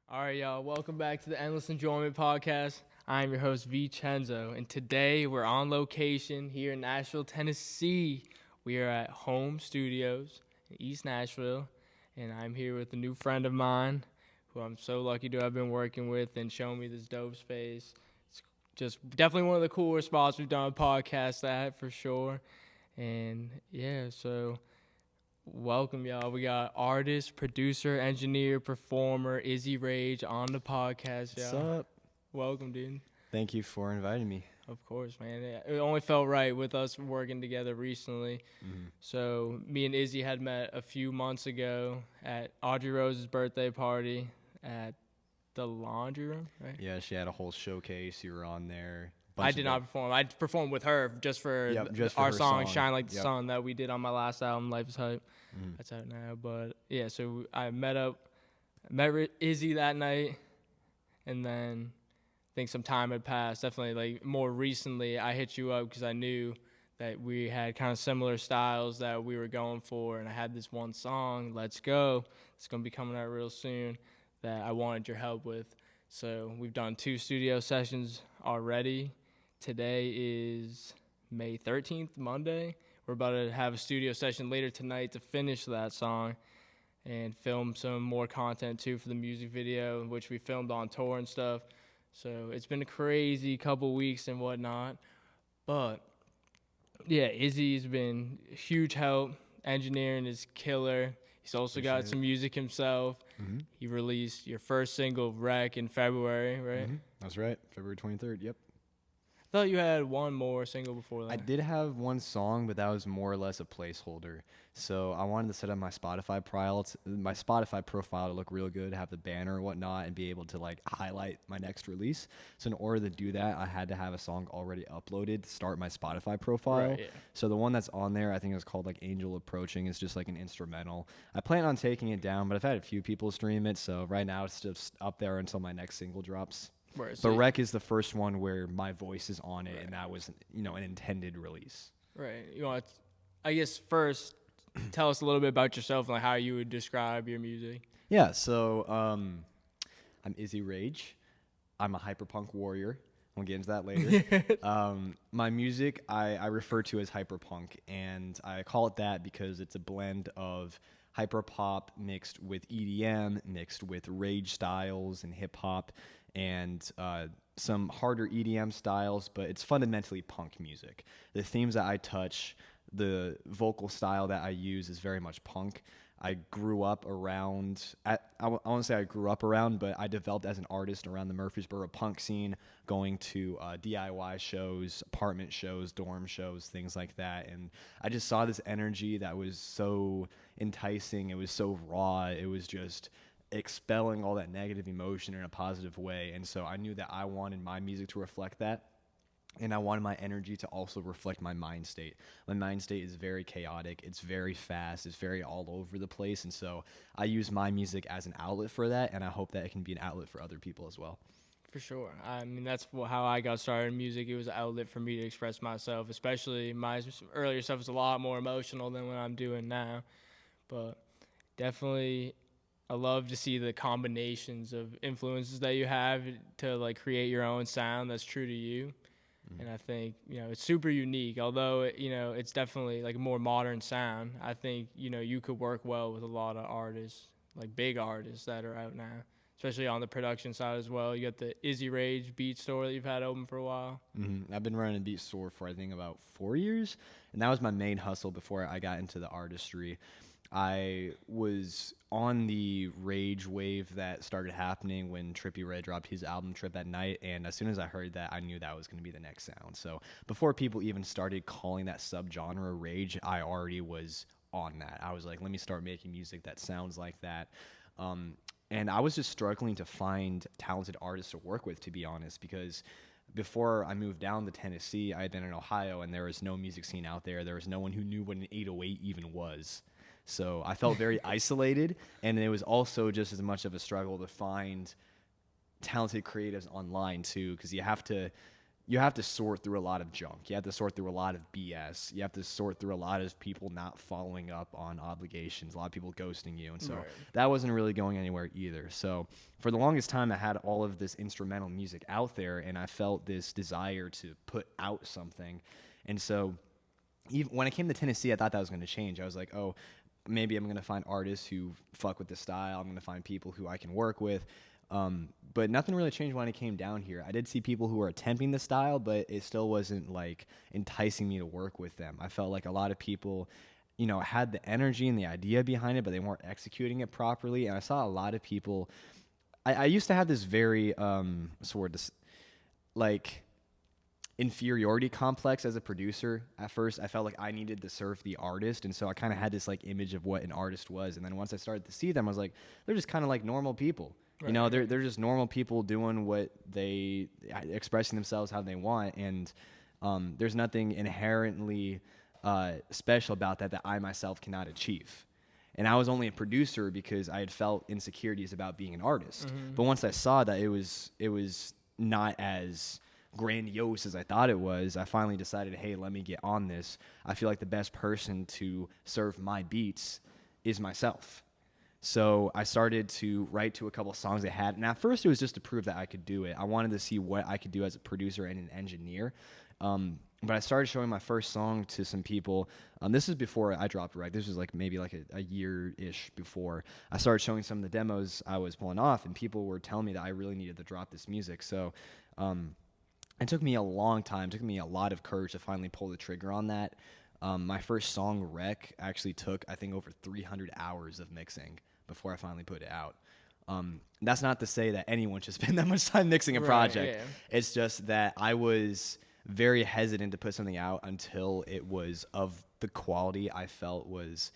All right, y'all. Welcome back to the Endless Enjoyment Podcast. I'm your host, Vincenzo, and today we're on location here in Nashville, Tennessee. We are at Home Studios in East Nashville, and I'm here with a new friend of mine who I'm so lucky to have been working with and showing me this dope space. It's just definitely one of the cooler spots we've done a podcast at for sure. And yeah, so welcome, y'all. We got artist, producer, engineer, performer, Izzy Rage on the podcast, What's y'all. up? Welcome, dude. Thank you for inviting me. Of course, man. It only felt right with us working together recently. So me and Izzy had met a few months ago at Audrey Rose's birthday party at the laundry room, right? Yeah, she had a whole showcase. You were on there. I did not perform. I performed with her just for, Just for our her song, song. Shine Like the Yep. Sun, that we did on my last album, Life is Hype. That's out now. But yeah, so I met Izzy that night, and then I think some time had passed. Definitely, like, more recently, I hit you up because I knew that we had kind of similar styles that we were going for, and I had this one song, Let's Go. It's going to be coming out real soon that I wanted your help with. So we've done 2 studio sessions already. Today is May 13th, Monday. We're about to have a studio session later tonight to finish that song and film some more content too for the music video, which we filmed on tour and stuff. So it's been a crazy couple weeks and whatnot. But yeah, Izzy's been a huge help. Engineering is killer. He's also got Appreciate some music himself. He released your first single, Wreck, in February, right? That's right. February 23rd. Yep. I thought you had one more single before that. I did have one song, but that was more or less a placeholder. So I wanted to set up my Spotify profile to look real good, have the banner and whatnot, and be able to like highlight my next release. So in order to do that, I had to have a song already uploaded to start my Spotify profile. Right, yeah. So the one that's on there, I think it was called like Angel Approaching. It's just like an instrumental. I plan on taking it down, but I've had a few people stream it. So right now it's just up there until my next single drops. But Rec is the first one where my voice is on it, and that was, an intended release. Right. You want, I guess, first tell us a little bit about yourself and like how you would describe your music. Yeah, so I'm Izzy Rage. I'm a hyperpunk warrior. We'll get into that later. My music I refer to as hyperpunk, and I call it that because it's a blend of hyperpop mixed with EDM, mixed with rage styles and hip hop, and some harder EDM styles, but it's fundamentally punk music. The themes that I touch, the vocal style that I use is very much punk. I grew up around, I won't say I grew up around, but I developed as an artist around the Murfreesboro punk scene, going to DIY shows, apartment shows, dorm shows, things like that. And I just saw this energy that was so enticing. It was so raw. It was just expelling all that negative emotion in a positive way. And so I knew that I wanted my music to reflect that. And I wanted my energy to also reflect my mind state. My mind state is very chaotic. It's very fast. It's very all over the place. And so I use my music as an outlet for that. And I hope that it can be an outlet for other people as well. For sure. I mean, that's how I got started in music. It was an outlet for me to express myself, especially my earlier stuff was a lot more emotional than what I'm doing now. But definitely, I love to see the combinations of influences that you have to like create your own sound that's true to you. And I think, it's super unique. Although, it's definitely like a more modern sound. I think, you could work well with a lot of artists, like big artists that are out now, especially on the production side as well. You got the Izzy Rage beat store that you've had open for a while. I've been running a beat store for, I think, about 4 years. And that was my main hustle before I got into the artistry. I was on the rage wave that started happening when Trippie Redd dropped his album Trip at Night, and as soon as I heard that, I knew that was going to be the next sound. So before people even started calling that subgenre rage, I already was on that. I was like, let me start making music that sounds like that. And I was just struggling to find talented artists to work with, to be honest, because before I moved down to Tennessee, I had been in Ohio, and there was no music scene out there. There was no one who knew what an 808 even was. So I felt very isolated, and it was also just as much of a struggle to find talented creatives online too, because you have to you have to sort through a lot of junk. You have to sort through a lot of BS. You have to sort through a lot of people not following up on obligations, a lot of people ghosting you. And so that wasn't really going anywhere either. So for the longest time, I had all of this instrumental music out there, and I felt this desire to put out something. And so even when I came to Tennessee, I thought that was going to change. I was like, oh, maybe I'm going to find artists who fuck with the style. I'm going to find people who I can work with. But nothing really changed when I came down here. I did see people who were attempting the style, but it still wasn't like enticing me to work with them. I felt like a lot of people, you know, had the energy and the idea behind it, but they weren't executing it properly. And I saw a lot of people. I used to have this very like inferiority complex as a producer. At first, I felt like I needed to serve the artist, and so I kind of had this like image of what an artist was. And then once I started to see them, I was like, they're just kind of like normal people. Right. You know, they're just normal people doing what they expressing themselves how they want, and there's nothing inherently special about that I myself cannot achieve. And I was only a producer because I had felt insecurities about being an artist. But once I saw that it was not as grandiose as I thought it was, I finally decided, hey, let me get on this. I feel like the best person to serve my beats is myself. So I started to write to a couple of songs I had. And at first it was just to prove that I could do it. I wanted to see what I could do as a producer and an engineer. But I started showing my first song to some people. This is before I dropped Rec. This was like maybe like a year-ish before. I started showing some of the demos I was pulling off, and people were telling me that I really needed to drop this music. So it took me a long time. It took me a lot of courage to finally pull the trigger on that. My first song, Rec, actually took, I think, over 300 hours of mixing before I finally put it out. That's not to say that anyone should spend that much time mixing a project. Yeah. It's just that I was very hesitant to put something out until it was of the quality I felt was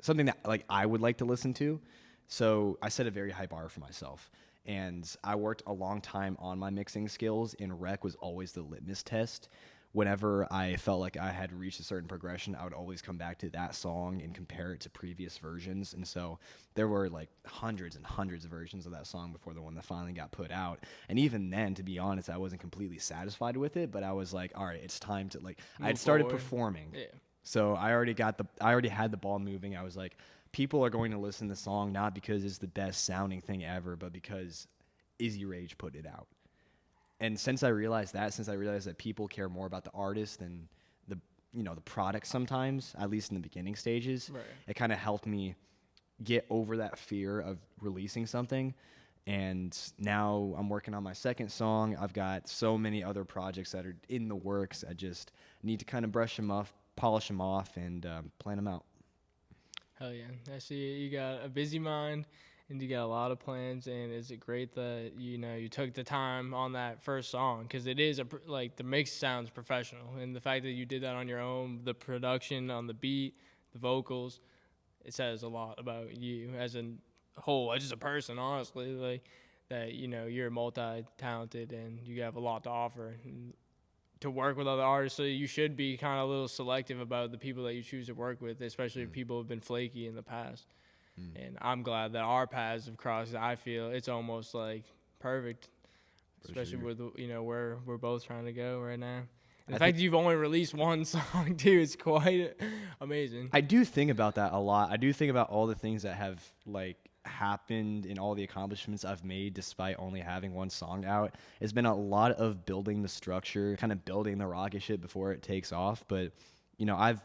something that like I would like to listen to. So I set a very high bar for myself. And I worked a long time on my mixing skills, and Rec was always the litmus test. Whenever I felt like I had reached a certain progression, I would always come back to that song and compare it to previous versions. And so there were like hundreds and hundreds of versions of that song before the one that finally got put out. And even then, to be honest, I wasn't completely satisfied with it, but I was like, all right, it's time to like, I had started performing. Yeah. So I already had the ball moving. I was like, people are going to listen to the song not because it's the best sounding thing ever, but because Izzy Rage put it out. And since I realized that people care more about the artist than the product sometimes, at least in the beginning stages, right. It kind of helped me get over that fear of releasing something. And now I'm working on my second song. I've got so many other projects that are in the works. I just need to kind of brush them off, polish them off, and plan them out. Hell yeah. I see you got a busy mind. And you got a lot of plans, and is it great that you took the time on that first song, because it is the mix sounds professional, and the fact that you did that on your own, the production on the beat, the vocals, it says a lot about you as a whole, as just a person, honestly, like that you're multi-talented and you have a lot to offer and to work with other artists. So you should be kind of a little selective about the people that you choose to work with, especially if people have been flaky in the past. And I'm glad that our paths have crossed. I feel it's almost like perfect, especially with where we're both trying to go right now. And the fact that you've only released one song too is quite amazing. I do think about that a lot. I do think about all the things that have like happened and all the accomplishments I've made despite only having one song out. It's been a lot of building the structure, kind of building the rocket ship before it takes off, but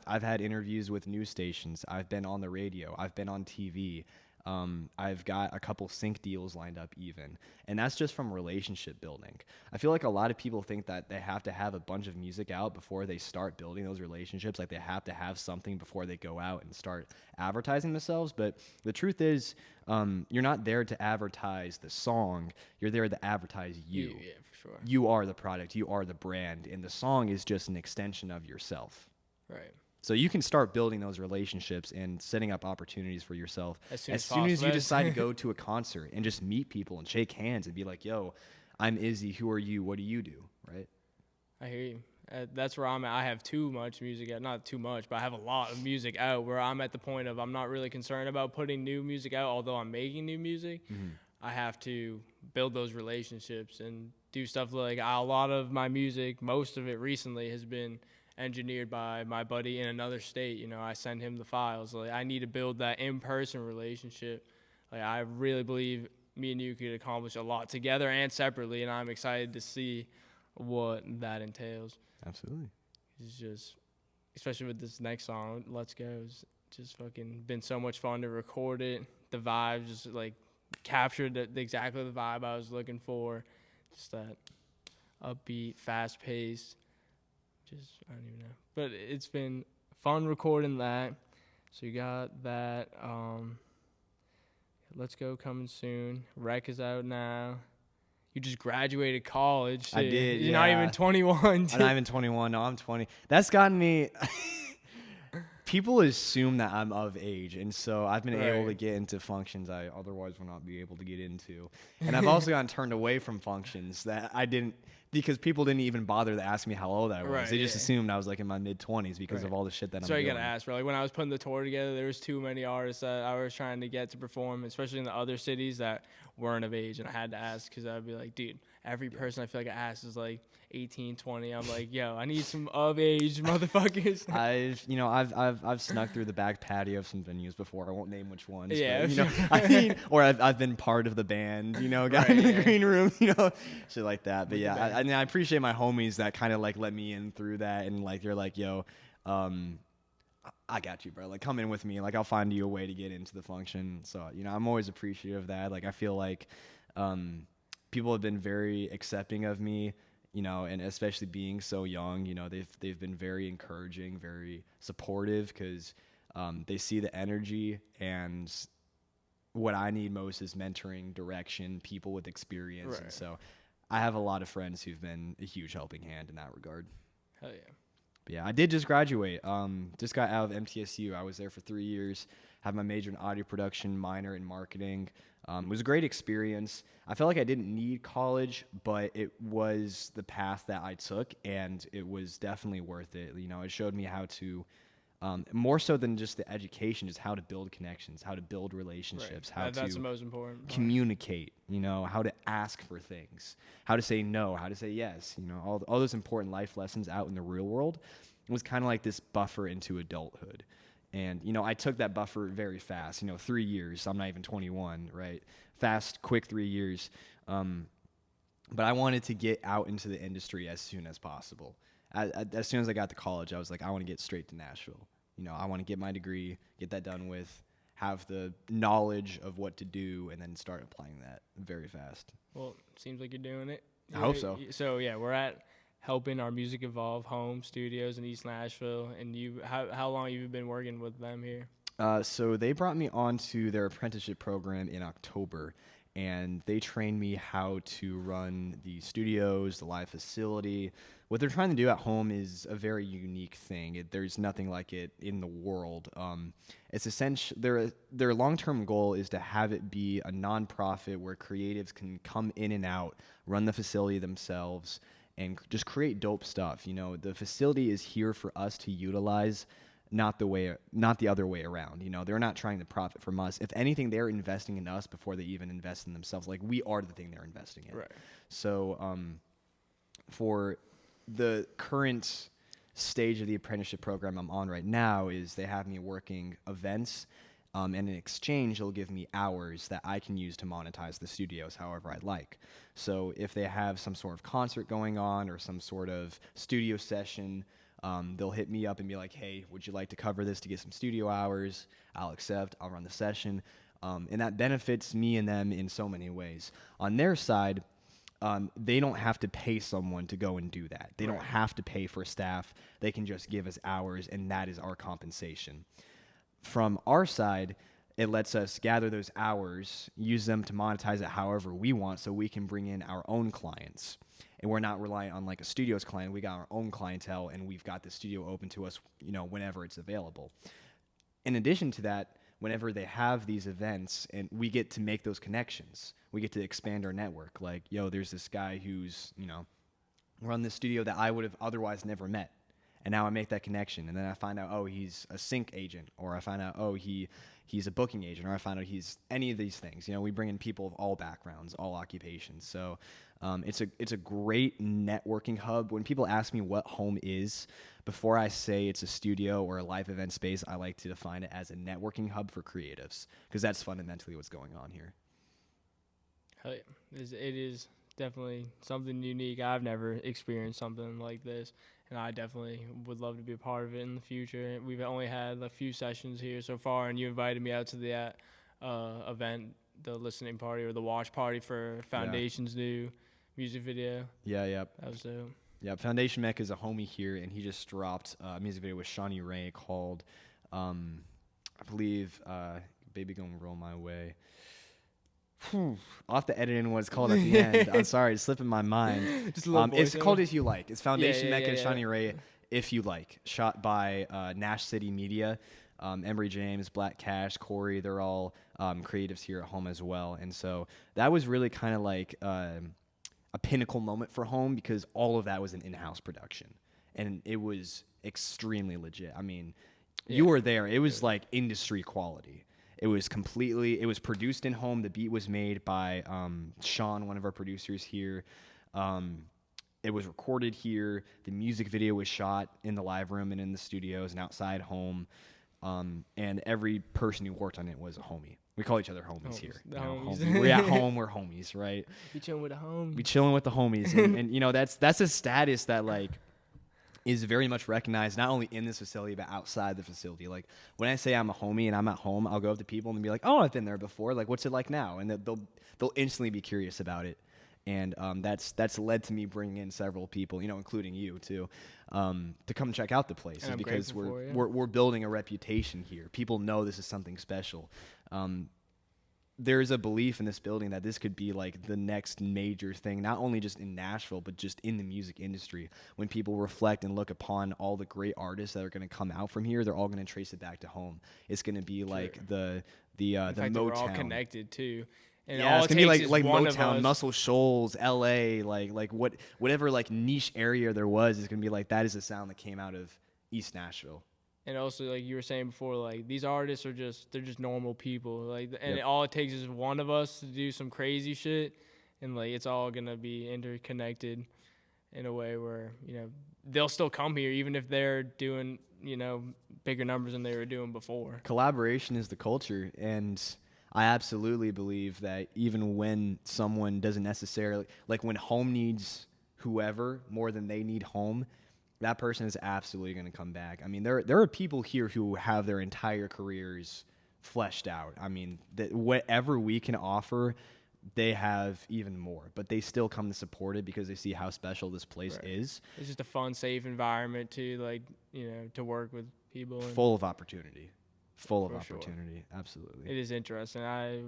I've had interviews with news stations. I've been on the radio. I've been on TV. I've got a couple sync deals lined up even. And that's just from relationship building. I feel like a lot of people think that they have to have a bunch of music out before they start building those relationships. Like they have to have something before they go out and start advertising themselves. But the truth is, you're not there to advertise the song. You're there to advertise you. Yeah, for sure. You are the product. You are the brand. And the song is just an extension of yourself. Right. So you can start building those relationships and setting up opportunities for yourself as soon as you possible. decide to go to a concert and just meet people and shake hands and be like, yo, I'm Izzy. Who are you? What do you do? Right? I hear you. That's where I'm at. I have too much music out. Not too much, but I have a lot of music out where I'm at the point of I'm not really concerned about putting new music out, although I'm making new music. Mm-hmm. I have to build those relationships and do stuff like a lot of my music, most of it recently has been engineered by my buddy in another state. You know, I send him the files. Like, I need to build that in-person relationship. Like, I really believe me and you could accomplish a lot together and separately, and I'm excited to see what that entails. Absolutely. It's just, especially with this next song, Let's Go, it's just fucking been so much fun to record it. The vibe just like captured exactly the vibe I was looking for. Just that upbeat, fast paced. Just, I don't even know. But it's been fun recording that. So you got that. Let's Go coming soon. Rec is out now. You just graduated college. I did. You're not even 21. I'm not even 21. No, I'm 20. That's gotten me. People assume that I'm of age, and so I've been able to get into functions I otherwise would not be able to get into. And I've also gotten turned away from functions that I didn't, because people didn't even bother to ask me how old I was. Right, they just assumed I was like in my mid-20s because of all the shit that I'm so doing. So I got to ask, bro. Like, when I was putting the tour together, there was too many artists that I was trying to get to perform, especially in the other cities that weren't of age. And I had to ask because I'd be like, dude, every person I feel like I asked is like 18, 20. I'm like, yo, I need some of age motherfuckers. I've snuck through the back patio of some venues before. I won't name which ones. Yeah, but, or I've been part of the band. Got in the green room. Shit like that. But yeah, I appreciate my homies that kind of like let me in through that, and like they're like, yo, I got you, bro. Like, come in with me. Like, I'll find you a way to get into the function. So I'm always appreciative of that. Like, I feel like people have been very accepting of me. And especially being so young, they've been very encouraging, very supportive, because they see the energy, and what I need most is mentoring, direction, people with experience. Right. And so I have a lot of friends who've been a huge helping hand in that regard. Hell yeah. But yeah, I did just graduate. Just got out of MTSU. I was there for 3 years, have my major in audio production, minor in marketing. It was a great experience. I felt like I didn't need college, but it was the path that I took, and it was definitely worth it. It showed me how to, more so than just the education, just how to build connections, how to build relationships, how that's to the most important part. Communicate, how to ask for things, how to say no, how to say yes, all those important life lessons out in the real world. It was kind of like this buffer into adulthood. And, I took that buffer very fast, 3 years. I'm not even 21, right? Fast, quick 3 years. But I wanted to get out into the industry as soon as possible. As soon as I got to college, I was like, I want to get straight to Nashville. I want to get my degree, get that done with, have the knowledge of what to do, and then start applying that very fast. Well, it seems like you're doing it. I hope so. So, yeah, we're at Helping Our Music Evolve Home Studios in East Nashville. And how long have you been working with them here? So they brought me onto their apprenticeship program in October, and they trained me how to run the studios, the live facility. What they're trying to do at home is a very unique thing. There's nothing like it in the world. It's essential. Their long-term goal is to have it be a nonprofit where creatives can come in and out, run the facility themselves, and just create dope stuff. The facility is here for us to utilize, not the other way around. They're not trying to profit from us. If anything, they're investing in us before they even invest in themselves. Like, we are the thing they're investing in. Right. So, for the current stage of the apprenticeship program I'm on right now, is they have me working events, and in exchange, they'll give me hours that I can use to monetize the studios however I'd like. So if they have some sort of concert going on or some sort of studio session, they'll hit me up and be like, hey, would you like to cover this to get some studio hours? I'll accept. I'll run the session. And that benefits me and them in so many ways. On their side, they don't have to pay someone to go and do that. They don't have to pay for staff. They can just give us hours, and that is our compensation. From our side, it lets us gather those hours, use them to monetize it however we want, so we can bring in our own clients. And we're not reliant on like a studio's client. We got our own clientele, and we've got the studio open to us, whenever it's available. In addition to that, whenever they have these events, and we get to make those connections, we get to expand our network. Like, yo, there's this guy who's, run this studio that I would have otherwise never met. And now I make that connection, and then I find out, oh, he's a sync agent, or I find out, oh, he he's a booking agent, or I found out he's any of these things. You know, we bring in people of all backgrounds, all occupations. So it's a great networking hub. When people ask me what home is, before I say it's a studio or a live event space, I like to define it as a networking hub for creatives, because that's fundamentally what's going on here. Hell yeah. It is definitely something unique. I've never experienced something like this, and I definitely would love to be a part of it in the future. We've only had a few sessions here so far, and you invited me out to the event, the listening party or the watch party for Foundation's new music video. Yeah. That was dope. Yeah, Foundation Mech is a homie here, and he just dropped a music video with Shawnee Ray called, I believe, Baby Gonna Roll My Way. I'll have to edit in what it's called at the end. I'm sorry, it's slipping my mind. Just a little it's called If You Like. It's Foundation Mech and yeah. Shawnee Ray, If You Like. Shot by Nash City Media. Embry James, Black Cash, Corey, they're all creatives here at home as well. And so that was really kind of like a pinnacle moment for home, because all of that was an in-house production, and it was extremely legit. I mean, you were there. It was like industry quality. It was produced in home. The beat was made by Sean, one of our producers here. It was recorded here. The music video was shot in the live room and in the studios and outside home. And every person who worked on it was a homie. We call each other homies here. We're at home. We're homies, right? We chilling with the homies. We chilling with the homies, and you know that's a status that like is very much recognized not only in this facility but outside the facility. Like when I say I'm a homie and I'm at home, I'll go up to people and be like, "Oh, I've been there before. Like, what's it like now?" And they'll instantly be curious about it. And that's led to me bringing in several people, you know, including you too, to come check out the place, because we're building a reputation here. People know this is something special. There's a belief in this building that this could be like the next major thing, not only just in Nashville, but just in the music industry. When people reflect and look upon all the great artists that are going to come out from here, they're all going to trace it back to home. It's going to be like the Motown. We're all connected too. And yeah, it's gonna be like Motown, Muscle Shoals, L.A., like whatever like niche area there was is gonna be like that is the sound that came out of East Nashville. And also, like you were saying before, like these artists they're just normal people. Like, and all it takes is one of us to do some crazy shit, and like it's all gonna be interconnected in a way where, you know, they'll still come here even if they're doing, you know, bigger numbers than they were doing before. Collaboration is the culture, and I absolutely believe that even when someone doesn't necessarily, like when home needs whoever more than they need home, that person is absolutely going to come back. I mean, there are people here who have their entire careers fleshed out. I mean, whatever we can offer, they have even more, but they still come to support it because they see how special this place is. It's just a fun, safe environment to, like, you know, to work with people. Full of opportunity. Full of opportunity, absolutely. It is interesting. I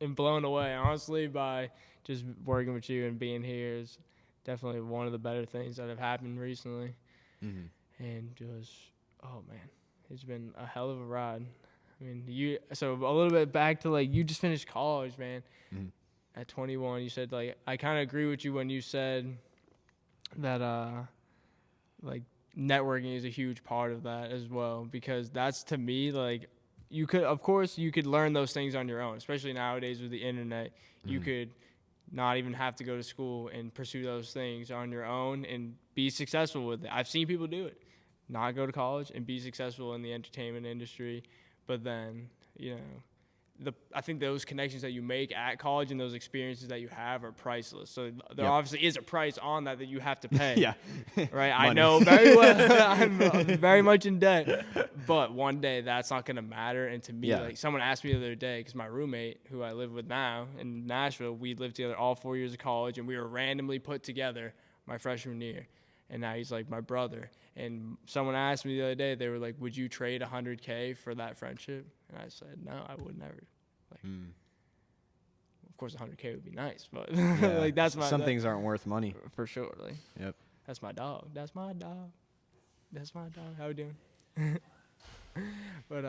am blown away, honestly, by just working with you and being here. Is definitely one of the better things that have happened recently. Mm-hmm. And just, oh man, it's been a hell of a ride. I mean, so a little bit back to, like, you just finished college, man. Mm-hmm. At 21, you said, like, I kind of agree with you when you said that, like, networking is a huge part of that as well, because that's, to me, like, you could learn those things on your own, especially nowadays with the internet. You could not even have to go to school and pursue those things on your own and be successful with it. I've seen people do it, not go to college and be successful in the entertainment industry. But then, you know, I think those connections that you make at college and those experiences that you have are priceless. So there obviously is a price on that you have to pay. Yeah. Right? I know very well. I'm very much in debt. But one day that's not going to matter. And to me, like, someone asked me the other day, because my roommate, who I live with now in Nashville, we lived together all 4 years of college, and we were randomly put together my freshman year. And now he's like my brother. And someone asked me the other day, they were like, would you trade $100K for that friendship? And I said, no, I would never. Like, of course, $100K would be nice, but like some things aren't worth money for sure. Like, yep, that's my dog. That's my dog. That's my dog. How we doing? But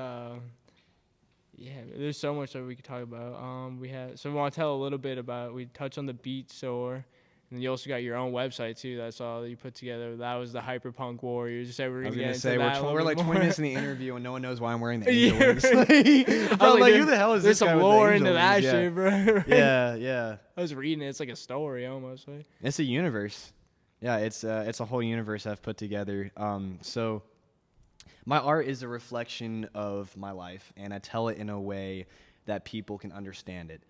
yeah, there's so much that we could talk about. We want to tell a little bit about. We touched on the beat store, And you also got your own website too. That's all that you put together. That was the Hyperpunk Warriors. You said we're I gonna was get gonna into say that. we're like 20 more. minutes in the interview and no one knows why I'm wearing the Yeah, angel wings. right. Bro, I'm like, who There's- the hell is There's this guy some with the lore angel into that wings? shit, bro. Right? Yeah, yeah. I was reading it. It's like a story almost. Right? It's a universe. Yeah, it's a whole universe I've put together. So my art is a reflection of my life, and I tell it in a way that people can understand it.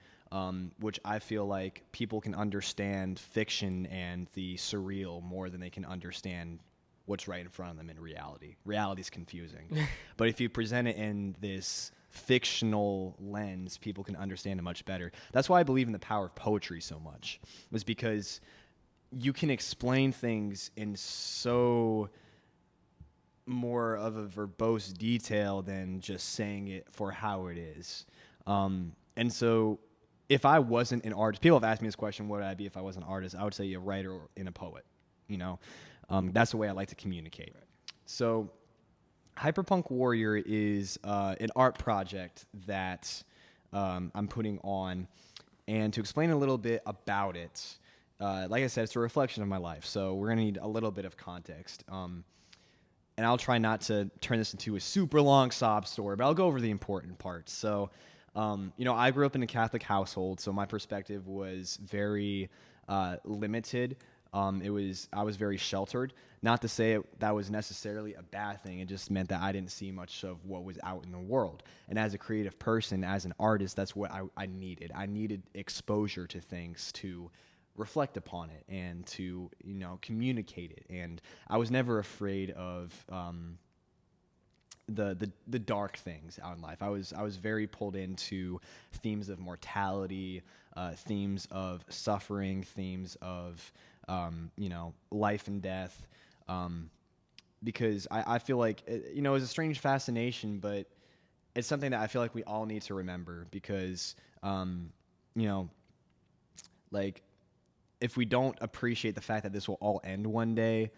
Which I feel like people can understand fiction and the surreal more than they can understand what's right in front of them in reality. Reality's confusing. But if you present it in this fictional lens, people can understand it much better. That's why I believe in the power of poetry so much, was because you can explain things in so more of a verbose detail than just saying it for how it is. And so if I wasn't an artist, people have asked me this question, what would I be if I was an artist? I would say a writer and a poet, you know? That's the way I like to communicate. Right. So Hyperpunk Warrior is an art project that I'm putting on. And to explain a little bit about it, like I said, it's a reflection of my life. So we're going to need a little bit of context. And I'll try not to turn this into a super long sob story, but I'll go over the important parts. So, I grew up in a Catholic household, so my perspective was very limited. I was very sheltered. Not to say that was necessarily a bad thing. It just meant that I didn't see much of what was out in the world. And as a creative person, as an artist, that's what I needed. I needed exposure to things to reflect upon it and to communicate it. And I was never afraid of the dark things out in life. I was very pulled into themes of mortality, themes of suffering, themes of life and death, because I feel like it's a strange fascination, but it's something that I feel like we all need to remember because like if we don't appreciate the fact that this will all end one day,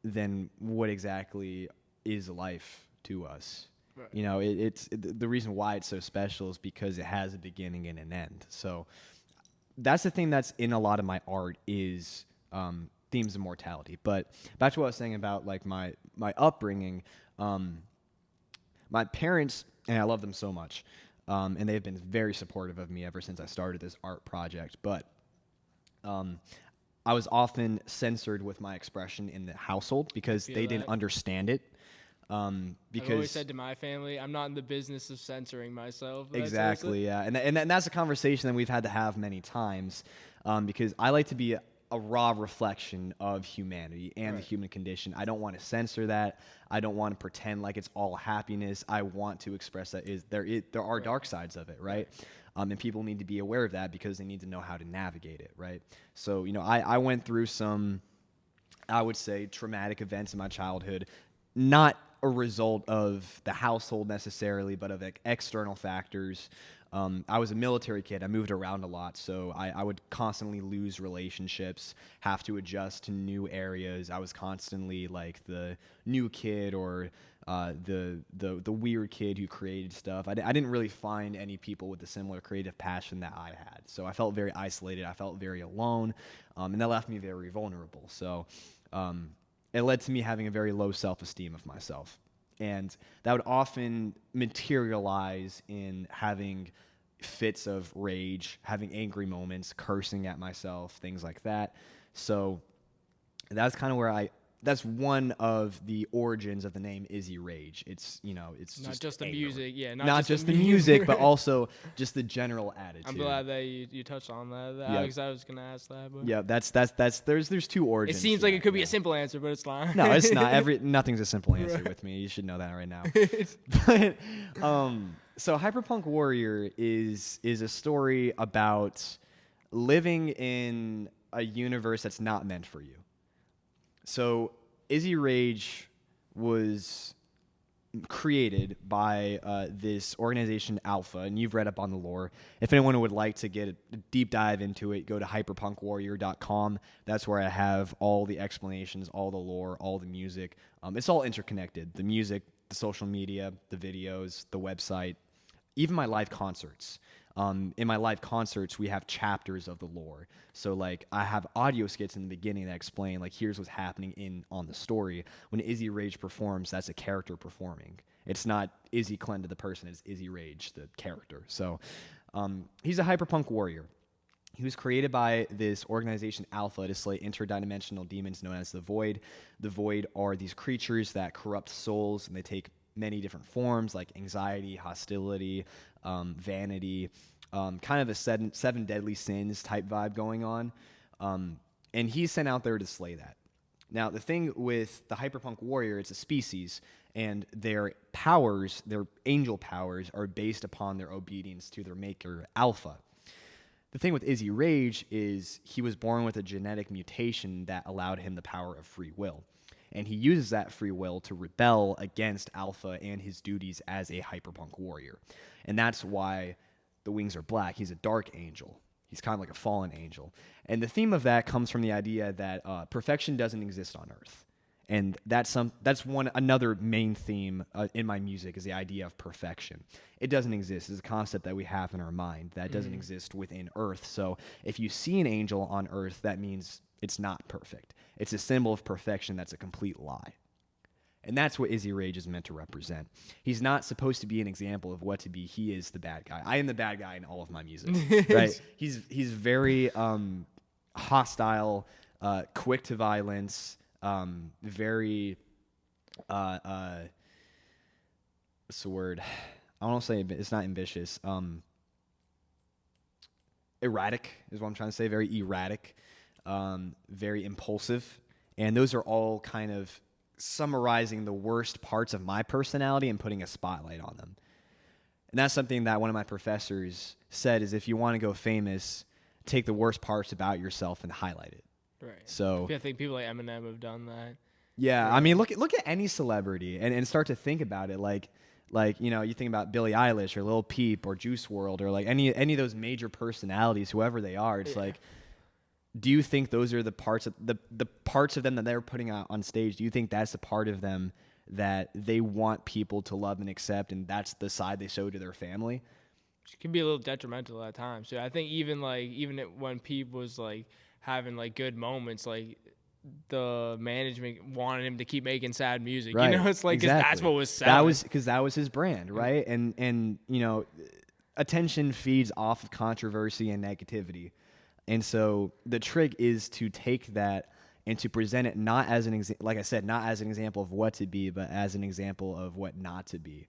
then what exactly is life to us? Right. It's the reason why it's so special is because it has a beginning and an end. So that's the thing that's in a lot of my art is themes of mortality. But back to what I was saying about like my upbringing, my parents, and I love them so much, and they've been very supportive of me ever since I started this art project. But I was often censored with my expression in the household because they didn't understand it. Because I've always said to my family, I'm not in the business of censoring myself. Exactly, yeah, and that's a conversation that we've had to have many times, because I like to be a raw reflection of humanity and the human condition. I don't want to censor that. I don't want to pretend like it's all happiness. I want to express that there are dark sides of it, right? And people need to be aware of that because they need to know how to navigate it, right? So, I went through some, I would say, traumatic events in my childhood, not a result of the household necessarily, but of external factors. I was a military kid. I moved around a lot, so I would constantly lose relationships, have to adjust to new areas. I was constantly like the new kid or the weird kid who created stuff. I didn't really find any people with a similar creative passion that I had, so I felt very isolated. I felt very alone, and that left me very vulnerable. So it led to me having a very low self-esteem of myself. And that would often materialize in having fits of rage, having angry moments, cursing at myself, things like that. So that's kind of where that's one of the origins of the name Izzy Rage. It's, it's not just the anger. music. Yeah, not just the music, but also just the general attitude. I'm glad that you touched on that. Yep. Alex, I was going to ask that. But yeah, that's there's two origins. It seems like it could be a simple answer, but it's not. No, it's not. Nothing's a simple answer with me. You should know that right now. But so Hyperpunk Warrior is a story about living in a universe that's not meant for you. So Izzy Rage was created by this organization Alpha, and you've read up on the lore. If anyone would like to get a deep dive into it, go to hyperpunkwarrior.com. That's where I have all the explanations, all the lore, all the music. It's all interconnected. The music, the social media, the videos, the website, even my live concerts. in my live concerts, we have chapters of the lore. So like I have audio skits in the beginning that explain like here's what's happening on the story. When Izzy Rage performs, that's a character performing. It's not Izzy Clenda the person, it's Izzy Rage the character. So he's a hyperpunk warrior. He was created by this organization Alpha to slay interdimensional demons known as the Void. The Void are these creatures that corrupt souls, and they take many different forms like anxiety, hostility, vanity, kind of a seven deadly sins type vibe going on. And he's sent out there to slay that. Now, the thing with the Hyperpunk Warrior, it's a species, and their powers, their angel powers, are based upon their obedience to their maker, Alpha. The thing with Izzy Rage is he was born with a genetic mutation that allowed him the power of free will. And he uses that free will to rebel against Alpha and his duties as a hyperpunk warrior. And that's why the wings are black. He's a dark angel. He's kind of like a fallen angel. And the theme of that comes from the idea that perfection doesn't exist on Earth. And that's another main theme in my music is the idea of perfection. It doesn't exist. It's a concept that we have in our mind that doesn't exist within Earth. So if you see an angel on Earth, that means it's not perfect. It's a symbol of perfection that's a complete lie. And that's what Izzy Rage is meant to represent. He's not supposed to be an example of what to be. He is the bad guy. I am the bad guy in all of my music. Right? He's very hostile, quick to violence, very what's the word? I don't want to say it's not ambitious. Erratic is what I'm trying to say. Very erratic, very impulsive, and those are all kind of summarizing the worst parts of my personality and putting a spotlight on them. And that's something that one of my professors said is if you want to go famous, take the worst parts about yourself and highlight it. Right. So I think people like Eminem have done that. Yeah, I mean, look at any celebrity and start to think about it. Like you know, you think about Billie Eilish or Lil Peep or Juice WRLD or like any of those major personalities, whoever they are. It's like, do you think those are the parts of the parts of them that they're putting out on stage? Do you think that's the part of them that they want people to love and accept, and that's the side they show to their family? It can be a little detrimental at times. So I think even when Peep was like having like good moments, like the management wanted him to keep making sad music. Right. You know, it's like exactly. That's what was sad. That was his brand, right? And you know, attention feeds off of controversy and negativity. And so the trick is to take that and to present it not as like I said, not as an example of what to be, but as an example of what not to be.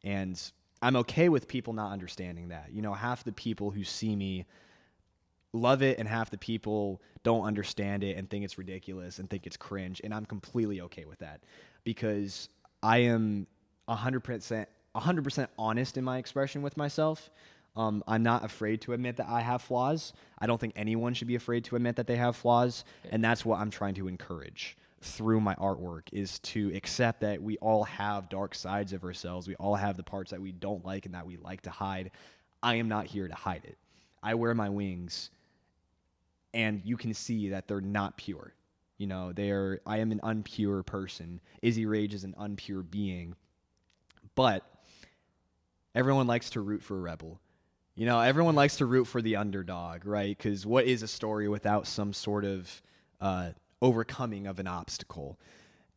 And I'm okay with people not understanding that. You know, half the people who see me love it and half the people don't understand it and think it's ridiculous and think it's cringe. And I'm completely okay with that because I am 100% honest in my expression with myself. I'm not afraid to admit that I have flaws. I don't think anyone should be afraid to admit that they have flaws. And that's what I'm trying to encourage through my artwork is to accept that we all have dark sides of ourselves. We all have the parts that we don't like and that we like to hide. I am not here to hide it. I wear my wings and you can see that they're not pure. You know, I am an unpure person. Izzy Rage is an unpure being. But everyone likes to root for a rebel. You know, everyone likes to root for the underdog, right? Because what is a story without some sort of overcoming of an obstacle?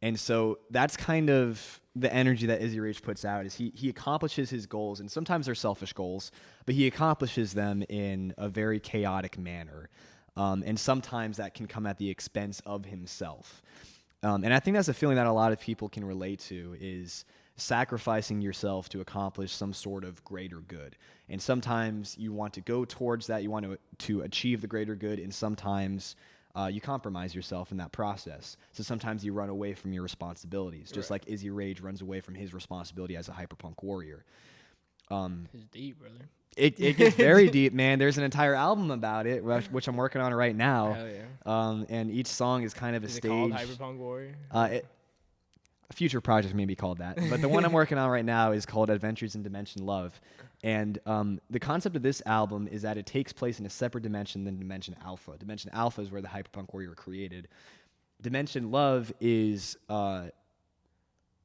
And so that's kind of the energy that Izzy Rage puts out is he accomplishes his goals, and sometimes they're selfish goals, but he accomplishes them in a very chaotic manner. And sometimes that can come at the expense of himself. And I think that's a feeling that a lot of people can relate to is sacrificing yourself to accomplish some sort of greater good. And sometimes you want to go towards that, you want to achieve the greater good, and sometimes you compromise yourself in that process. So sometimes you run away from your responsibilities, just like Izzy Rage runs away from his responsibility as a hyperpunk warrior. It's deep, brother. It gets very deep, man. There's an entire album about it, which I'm working on right now. Hell yeah. And each song is kind of a Is stage. it called Hyperpunk Warrior? A future project may be called that, but the one I'm working on right now is called Adventures in Dimension Love. And the concept of this album is that it takes place in a separate dimension than Dimension Alpha. Dimension Alpha is where the Hyperpunk Warrior created. Dimension Love is a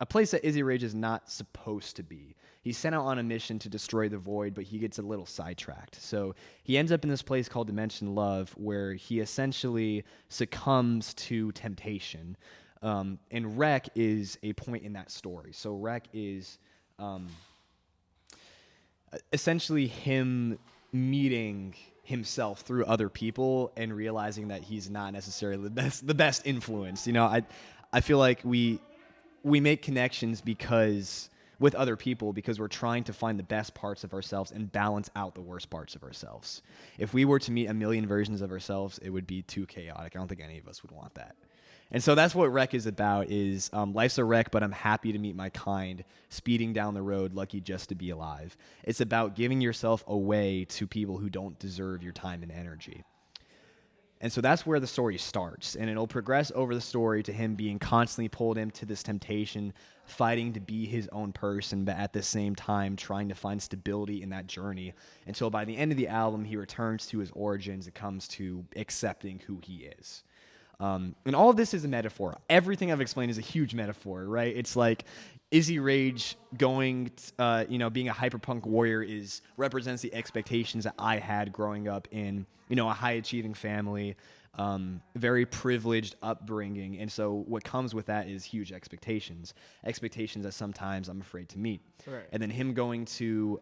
a place that Izzy Rage is not supposed to be. He's sent out on a mission to destroy the void, but he gets a little sidetracked. So he ends up in this place called Dimension Love, where he essentially succumbs to temptation. And Wreck is a point in that story. So Wreck is essentially him meeting himself through other people and realizing that he's not necessarily the best influence. You know, I feel like we make connections with other people because we're trying to find the best parts of ourselves and balance out the worst parts of ourselves. If we were to meet a million versions of ourselves, it would be too chaotic. I don't think any of us would want that. And so that's what Wreck is about, is life's a wreck, but I'm happy to meet my kind, speeding down the road, lucky just to be alive. It's about giving yourself away to people who don't deserve your time and energy. And so that's where the story starts, and it'll progress over the story to him being constantly pulled into this temptation, fighting to be his own person, but at the same time trying to find stability in that journey until by the end of the album, he returns to his origins. It comes to accepting who he is. And all of this is a metaphor. Everything I've explained is a huge metaphor, right? It's like Izzy Rage being a hyperpunk warrior represents the expectations that I had growing up in, a high-achieving family, very privileged upbringing. And so what comes with that is huge expectations that sometimes I'm afraid to meet. Right. And then him going to...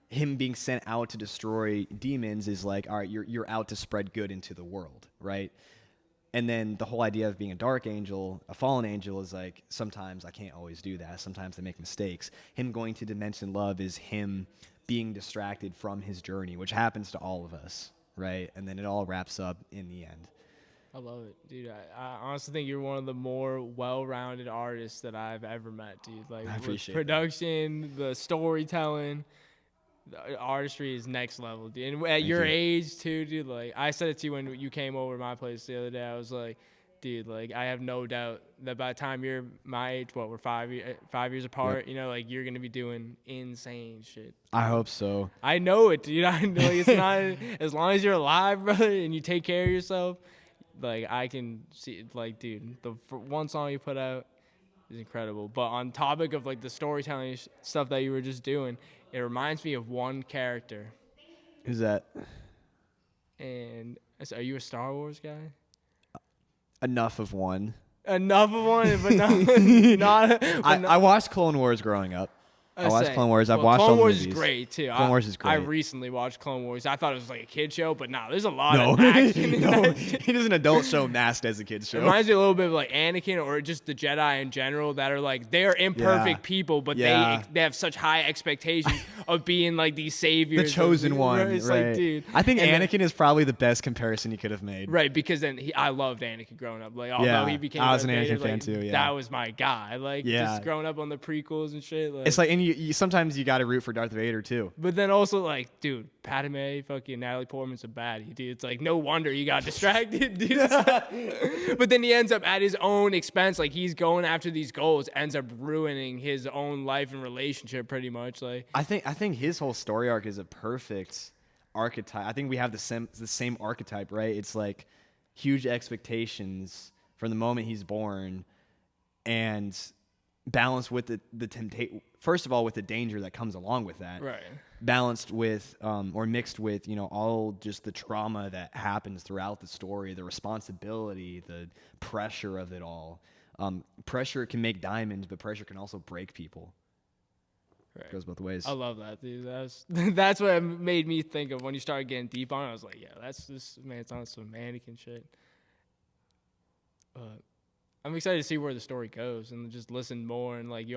him being sent out to destroy demons is like, all right, you're out to spread good into the world, right? And then the whole idea of being a dark angel, a fallen angel, is like, sometimes I can't always do that. Sometimes I make mistakes. Him going to Dimension Love is him being distracted from his journey, which happens to all of us, right? And then it all wraps up in the end. I love it, dude. I honestly think you're one of the more well-rounded artists that I've ever met, dude. Like, I appreciate production, the storytelling, the artistry is next level, dude. And at Thank your you. age too, dude, like I said it to you when you came over to my place the other day. I was like, dude, like I have no doubt that by the time you're my age, we're 5 years apart, Yep. like you're gonna be doing insane shit. I hope so. I know it, dude. I know, like, it's not as long as you're alive, brother, and you take care of yourself. Like I can see, like, dude, the one song you put out is incredible. But on topic of like the storytelling stuff that you were just doing, it reminds me of one character. Who's that? And are you a Star Wars guy? Enough of one. Enough of one, but not. I watched Clone Wars growing up. I watched Clone Wars. I've watched Clone all the Wars movies. is great too. Clone Wars is great. I recently watched Clone Wars. I thought it was like a kid show, but no, there's a lot No, of action in no, that. it is an adult show masked as a kid's show. It reminds me a little bit of like Anakin or just the Jedi in general that are like, they are imperfect people, but Yeah. they have such high expectations of being like these saviors. The chosen one, It's right? like, dude. I think And Anakin is probably the best comparison you could have made. Right, because then I loved Anakin growing up. Like, although Yeah, he became I was an Darth Anakin Vader, fan like, too, yeah. that was my guy. Like, Yeah. just growing up on the prequels and shit. Like, It's like, and you sometimes you got to root for Darth Vader too. but then also, like, dude, Padme, fucking Natalie Portman's a baddie, dude. It's like, no wonder you got distracted, dude. But then he ends up at his own expense. Like, he's going after these goals, ends up ruining his own life and relationship pretty much. Like, I think his whole story arc is a perfect archetype. I think we have the same archetype, right? It's like huge expectations from the moment he's born, and balanced with the temptation. First of all, with the danger that comes along with that. right. Balanced with or mixed with, all just the trauma that happens throughout the story, the responsibility, the pressure of it all. Pressure can make diamonds, but pressure can also break people. Right. It goes both ways. I love that, dude. That's what it made me think of when you started getting deep on it. I was like, yeah, that's just, man, it's on some Anakin shit. I'm excited to see where the story goes and just listen more. And like,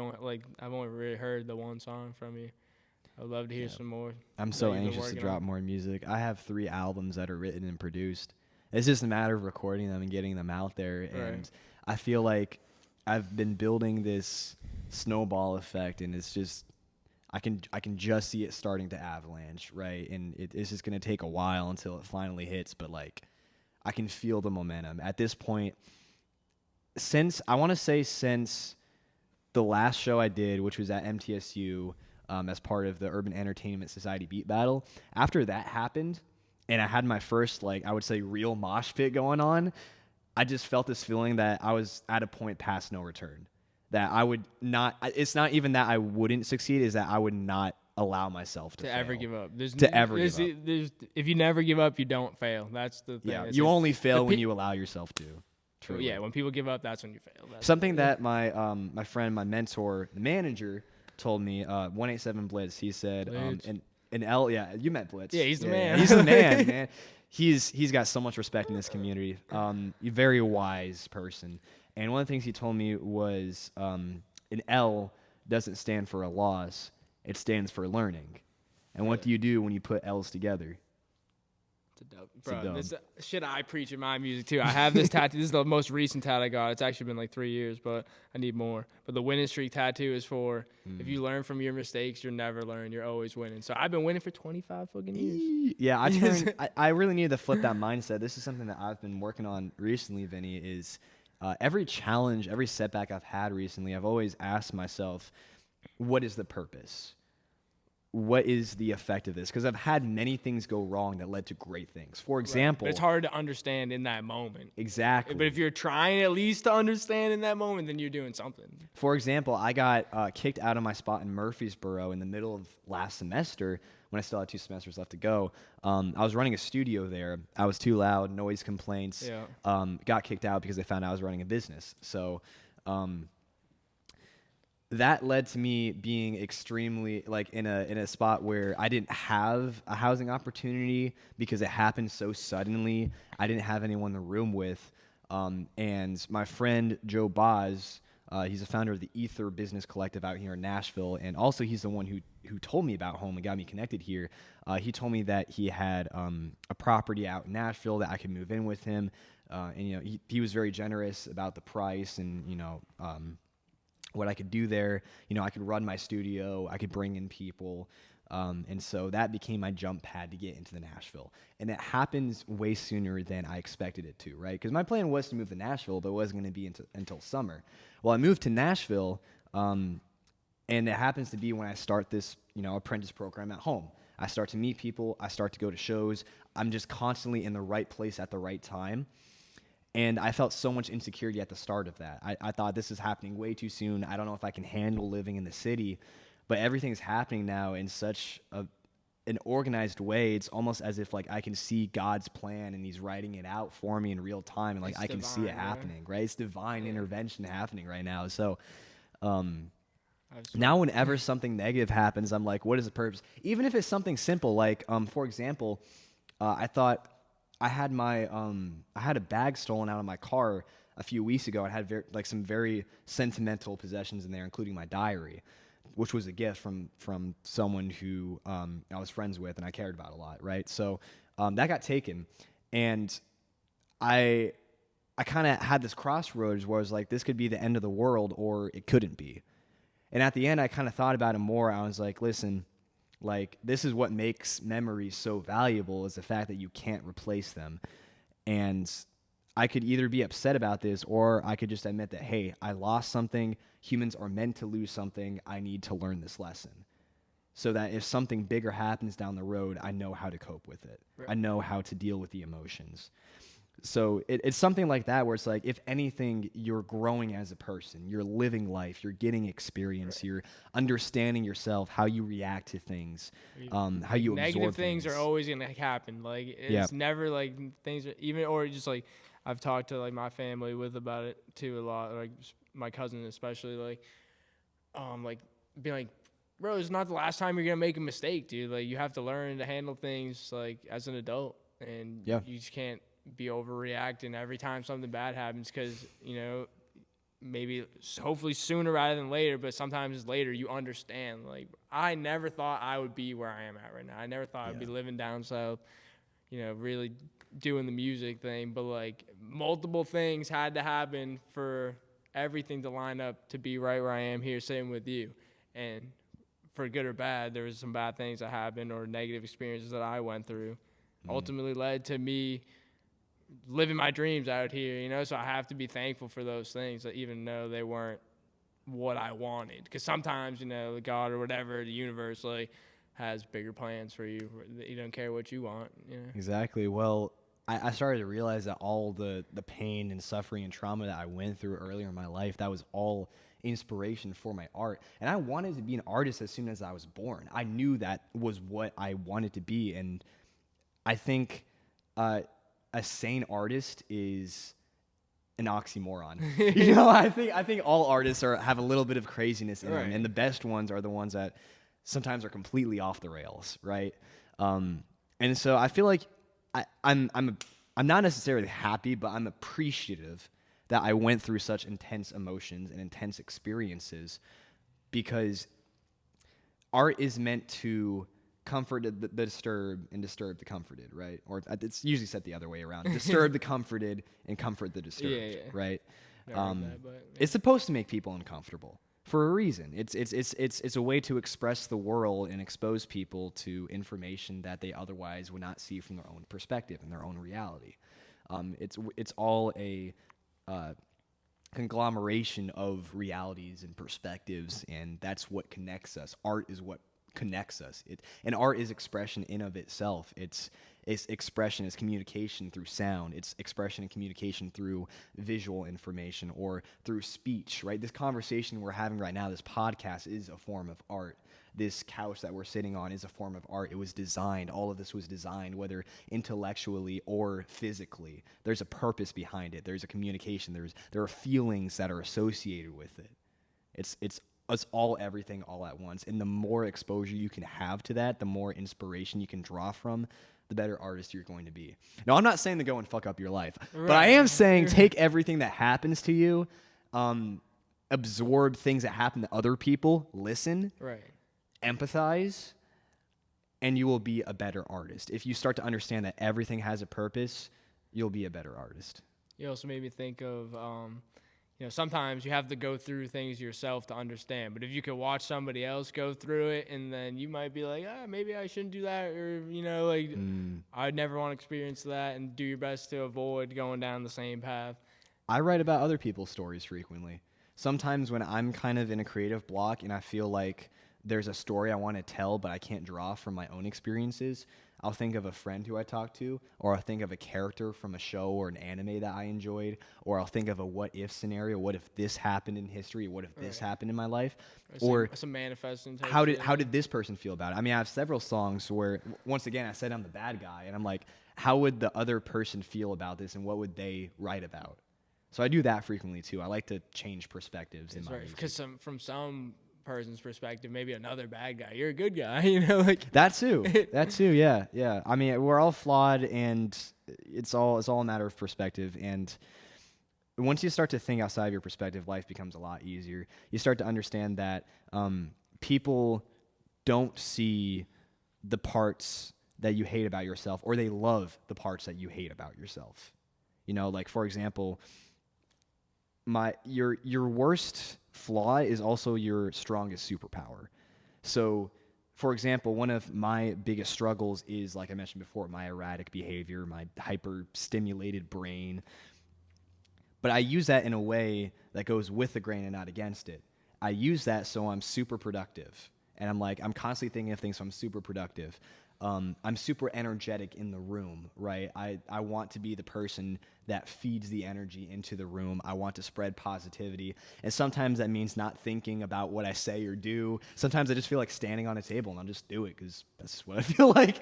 I've only really heard the one song from you. I'd love to hear some more. I'm so that you've been anxious to working drop on. more music. I have 3 albums that are written and produced. It's just a matter of recording them and getting them out there. And Right. I feel like I've been building this snowball effect, and it's just I can just see it starting to avalanche, right? And it's just gonna take a while until it finally hits. But like, I can feel the momentum at this point. Since the last show I did, which was at MTSU, as part of the Urban Entertainment Society Beat Battle. After that happened, and I had my first, I would say, real mosh pit going on, I just felt this feeling that I was at a point past no return. that I would not. It's not even that I wouldn't succeed; is that I would not allow myself to fail. ever give up. There's if you never give up, you don't fail. That's the thing. Yeah, you only fail when you allow yourself to. Truly. Yeah, when people give up, that's when you fail. Something that my friend, my mentor, the manager told me, 187 Blitz. He said, and L. Yeah, you met Blitz. Yeah, he's the man. He's the man, man. He's got so much respect in this community. Very wise person. And one of the things he told me was, an L doesn't stand for a loss. It stands for learning. And what do you do when you put L's together? It's a dub. Bro, this shit I preach in my music too. I have this tattoo. This is the most recent tattoo I got. It's actually been like 3 years, but I need more. But the winning streak tattoo is for if you learn from your mistakes, you'll never learn. You're always winning. So I've been winning for 25 fucking years. Yeah, I really need to flip that mindset. This is something that I've been working on recently, Vinny, is every challenge, every setback I've had recently, I've always asked myself, what is the purpose? What is the effect of this? Because I've had many things go wrong that led to great things. For example, but it's hard to understand in that moment. Exactly. But if you're trying at least to understand in that moment, then you're doing something. For example, I got kicked out of my spot in Murfreesboro in the middle of last semester when I still had 2 semesters left to go. I was running a studio there. I was too loud, noise complaints. Yeah. Got kicked out because they found out I was running a business. So that led to me being extremely in a spot where I didn't have a housing opportunity because it happened so suddenly. I didn't have anyone in the room with, and my friend Joe Boz, he's the founder of the Ether Business Collective out here in Nashville, and also he's the one who told me about home and got me connected here. He told me that he had a property out in Nashville that I could move in with him, and he was very generous about the price and what I could do there. I could run my studio, I could bring in people. And so that became my jump pad to get into the Nashville. And it happens way sooner than I expected it to, right? Because my plan was to move to Nashville, but it wasn't going to be until summer. Well, I moved to Nashville, and it happens to be when I start this, apprentice program at home. I start to meet people, I start to go to shows. I'm just constantly in the right place at the right time. And I felt so much insecurity at the start of that. I thought this is happening way too soon. I don't know if I can handle living in the city. But everything's happening now in such an organized way. It's almost as if I can see God's plan and he's writing it out for me in real time. And I can see it happening, right? It's divine intervention happening right now. So now whenever something negative happens, I'm like, what is the purpose? Even if it's something simple, for example, I thought I had a bag stolen out of my car a few weeks ago. I had some very sentimental possessions in there, including my diary, which was a gift from someone who I was friends with and I cared about a lot, right? So that got taken, and I kind of had this crossroads where I was like, this could be the end of the world or it couldn't be. And at the end, I kind of thought about it more. I was like, listen, this is what makes memories so valuable, is the fact that you can't replace them. And I could either be upset about this, or I could just admit that, hey, I lost something. Humans are meant to lose something. I need to learn this lesson so that if something bigger happens down the road, I know how to cope with it. Right. I know how to deal with the emotions. So it's something like that where it's like, if anything, you're growing as a person. You're living life. You're getting experience. Right. You're understanding yourself, how you react to things, how you absorb negative things are always going to happen. It's never things, even, or just I've talked to my family about it too a lot, my cousin especially, being like, bro, it's not the last time you're gonna make a mistake, dude. You have to learn to handle things as an adult, and you just can't be overreacting every time something bad happens, because maybe hopefully sooner rather than later, but sometimes it's later you understand. I never thought I would be where I am at right now. I never thought I'd be living down south, really doing the music thing, but multiple things had to happen for everything to line up to be right where I am here sitting with you. And for good or bad, there was some bad things that happened or negative experiences that I went through ultimately led to me living my dreams out here, so I have to be thankful for those things, even though they weren't what I wanted. Because sometimes, God or whatever, the universe, has bigger plans for you. You don't care what you want. Exactly. Well, I started to realize that all the pain and suffering and trauma that I went through earlier in my life, that was all inspiration for my art. And I wanted to be an artist as soon as I was born. I knew that was what I wanted to be. And I think a sane artist is an oxymoron. I think all artists have a little bit of craziness in them, and the best ones are the ones that sometimes are completely off the rails, right? And so I feel like I'm not necessarily happy, but I'm appreciative that I went through such intense emotions and intense experiences, because art is meant to comfort the disturbed and disturb the comforted, right? Or it's usually said the other way around. Disturb the comforted and comfort the disturbed, right? It's supposed to make people uncomfortable for a reason. It's a way to express the world and expose people to information that they otherwise would not see from their own perspective and their own reality. It's all a conglomeration of realities and perspectives, and that's what connects us. Art is what connects us. And art is expression in of itself. It's expression, it's communication through sound. It's expression and communication through visual information or through speech, right? This conversation we're having right now, this podcast, is a form of art. This couch that we're sitting on is a form of art. It was designed. All of this was designed, whether intellectually or physically. There's a purpose behind it. There's a communication. There are feelings that are associated with it. It's all everything all at once. And the more exposure you can have to that, the more inspiration you can draw from, the better artist you're going to be. Now, I'm not saying to go and fuck up your life, but I am saying take everything that happens to you, absorb things that happen to other people, listen, empathize, and you will be a better artist. If you start to understand that everything has a purpose, you'll be a better artist. You also made me think of, sometimes you have to go through things yourself to understand. But if you could watch somebody else go through it, and then you might be like, maybe I shouldn't do that, or, I'd never want to experience that, and do your best to avoid going down the same path. I write about other people's stories frequently. Sometimes when I'm kind of in a creative block and I feel like there's a story I want to tell, but I can't draw from my own experiences, I'll think of a friend who I talked to, or I'll think of a character from a show or an anime that I enjoyed, or I'll think of a what-if scenario. What if this happened in history? What if this happened in my life? Or some manifesting type how did this person feel about it? I mean, I have several songs where, once again, I said I'm the bad guy, and I'm like, how would the other person feel about this, and what would they write about? So I do that frequently, too. I like to change perspectives in my music. Because from some person's perspective, maybe another bad guy, you're a good guy, that too, yeah. I mean, we're all flawed, and it's all a matter of perspective. And once you start to think outside of your perspective, life becomes a lot easier. You start to understand that people don't see the parts that you hate about yourself, or they love the parts that you hate about yourself. Like, for example, your worst flaw is also your strongest superpower. So, for example, one of my biggest struggles is, like I mentioned before, my erratic behavior, my hyper-stimulated brain. But I use that in a way that goes with the grain and not against it. I use that so I'm super productive. And I'm constantly thinking of things, so I'm super productive. I'm super energetic in the room, right? I want to be the person that feeds the energy into the room. I want to spread positivity. And sometimes that means not thinking about what I say or do. Sometimes I just feel like standing on a table and I'll just do it because that's just what I feel like,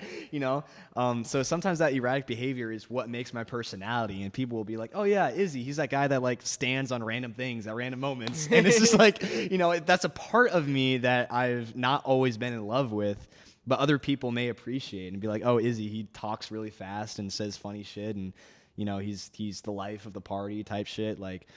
So sometimes that erratic behavior is what makes my personality. And people will be like, oh yeah, Izzy, he's that guy that stands on random things at random moments. And it's just that's a part of me that I've not always been in love with. But other people may appreciate and be like, oh, Izzy, he talks really fast and says funny shit, and he's the life of the party type shit. For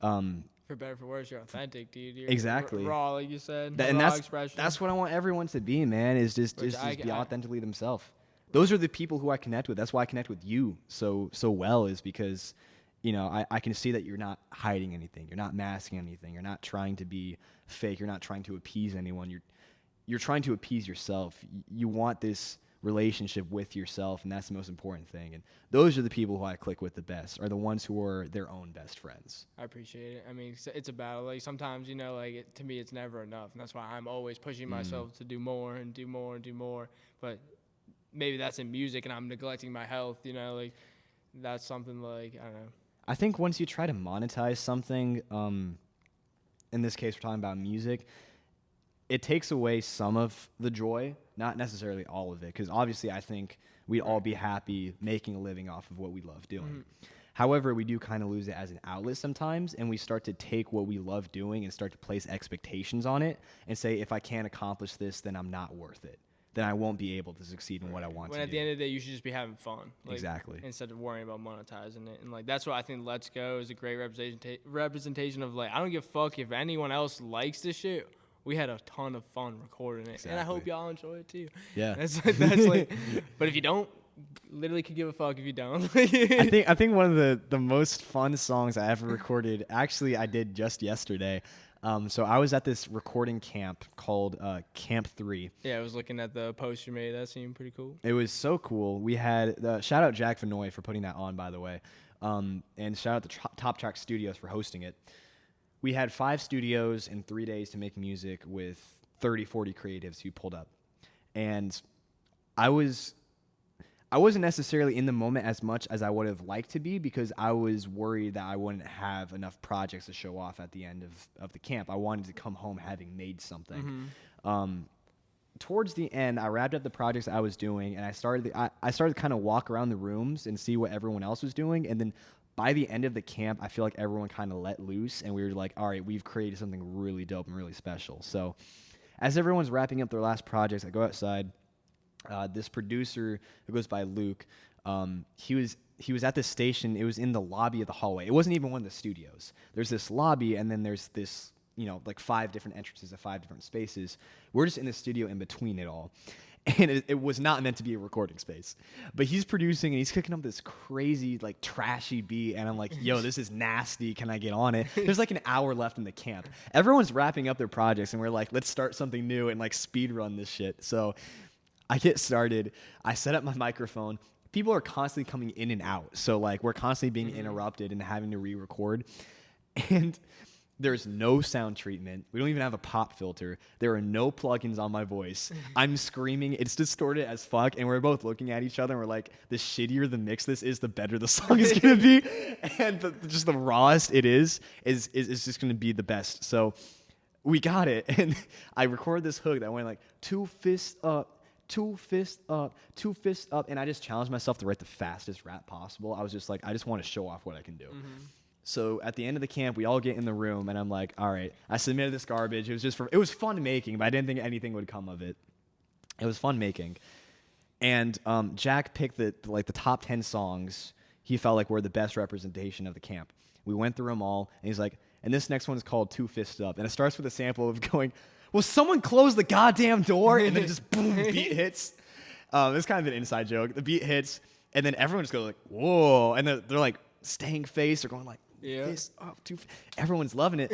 better or for worse, you're authentic, dude. You're exactly raw, like you said. That's what I want everyone to be, man. Is just be authentically themselves. Those are the people who I connect with. That's why I connect with you so well, is because I can see that you're not hiding anything. You're not masking anything. You're not trying to be fake. You're not trying to appease anyone. You're trying to appease yourself. You want this relationship with yourself, and that's the most important thing. And those are the people who I click with the best, are the ones who are their own best friends. I appreciate it. I mean, it's a battle. Like, sometimes, to me, it's never enough. And that's why I'm always pushing myself to do more and do more and do more. But maybe that's in music, and I'm neglecting my health, that's something I don't know. I think once you try to monetize something, in this case we're talking about music, it takes away some of the joy, not necessarily all of it, because obviously I think we'd all be happy making a living off of what we love doing. However, we do kind of lose it as an outlet sometimes, and we start to take what we love doing and start to place expectations on it and say, if I can't accomplish this, then I'm not worth it. Then I won't be able to succeed in what I want to do. When at the end of the day, you should just be having fun. Like, exactly. Instead of worrying about monetizing it. And, like, that's what I think Let's Go is a great representation of, like, I don't give a fuck if anyone else likes this shit. We had a ton of fun recording it. Exactly. And I hope y'all enjoy it, too. Yeah. That's like, but if you don't, literally could give a fuck if you don't. I think one of the most fun songs I ever recorded, actually I did just yesterday. So I was at this recording camp called Camp 3. Yeah, I was looking at the post you made. That seemed pretty cool. It was so cool. We had shout out Jack Vanoy for putting that on, by the way, and shout out to Top Track Studios for hosting it. We had 5 studios in 3 days to make music with 30, 40 creatives who pulled up, and I wasn't necessarily in the moment as much as I would have liked to be because I was worried that I wouldn't have enough projects to show off at the end of the camp. I wanted to come home having made something. Towards the end, I wrapped up the projects I was doing, and I started to kind of walk around the rooms and see what everyone else was doing. And then by the end of the camp, I feel like everyone kind of let loose, and we were like, all right, we've created something really dope and really special. So as everyone's wrapping up their last projects, I go outside. This producer who goes by Luke, he was at this station. It was in the lobby of the hallway. It wasn't even one of the studios. There's this lobby, and then there's this, like 5 different entrances of 5 different spaces. We're just in the studio in between it all. And it was not meant to be a recording space. But he's producing, and he's cooking up this crazy, like, trashy beat. And I'm like, yo, this is nasty. Can I get on it? There's, like, an hour left in the camp. Everyone's wrapping up their projects, and we're like, let's start something new and, like, speed run this shit. So I get started. I set up my microphone. People are constantly coming in and out. So, like, we're constantly being interrupted and having to re-record. And there's no sound treatment. We don't even have a pop filter. There are no plugins on my voice. I'm screaming. It's distorted as fuck. And we're both looking at each other, and we're like, the shittier the mix this is, the better the song is going to be. And just the rawest it is just going to be the best. So we got it. And I recorded this hook that went like, 2 fists up, 2 fists up, 2 fists up. And I just challenged myself to write the fastest rap possible. I was just like, I just want to show off what I can do. So at the end of the camp, we all get in the room, and I'm like, all right, I submitted this garbage. It was fun making, but I didn't think anything would come of it. It was fun making. And Jack picked the top 10 songs he felt like were the best representation of the camp. We went through them all, and he's like, and this next one is called 2 Fists Up. And it starts with a sample of going, will someone close the goddamn door? And then just boom, beat hits. It's kind of an inside joke. The beat hits, and then everyone just goes like, whoa. And they're like staying face or going like, fist up, everyone's loving it.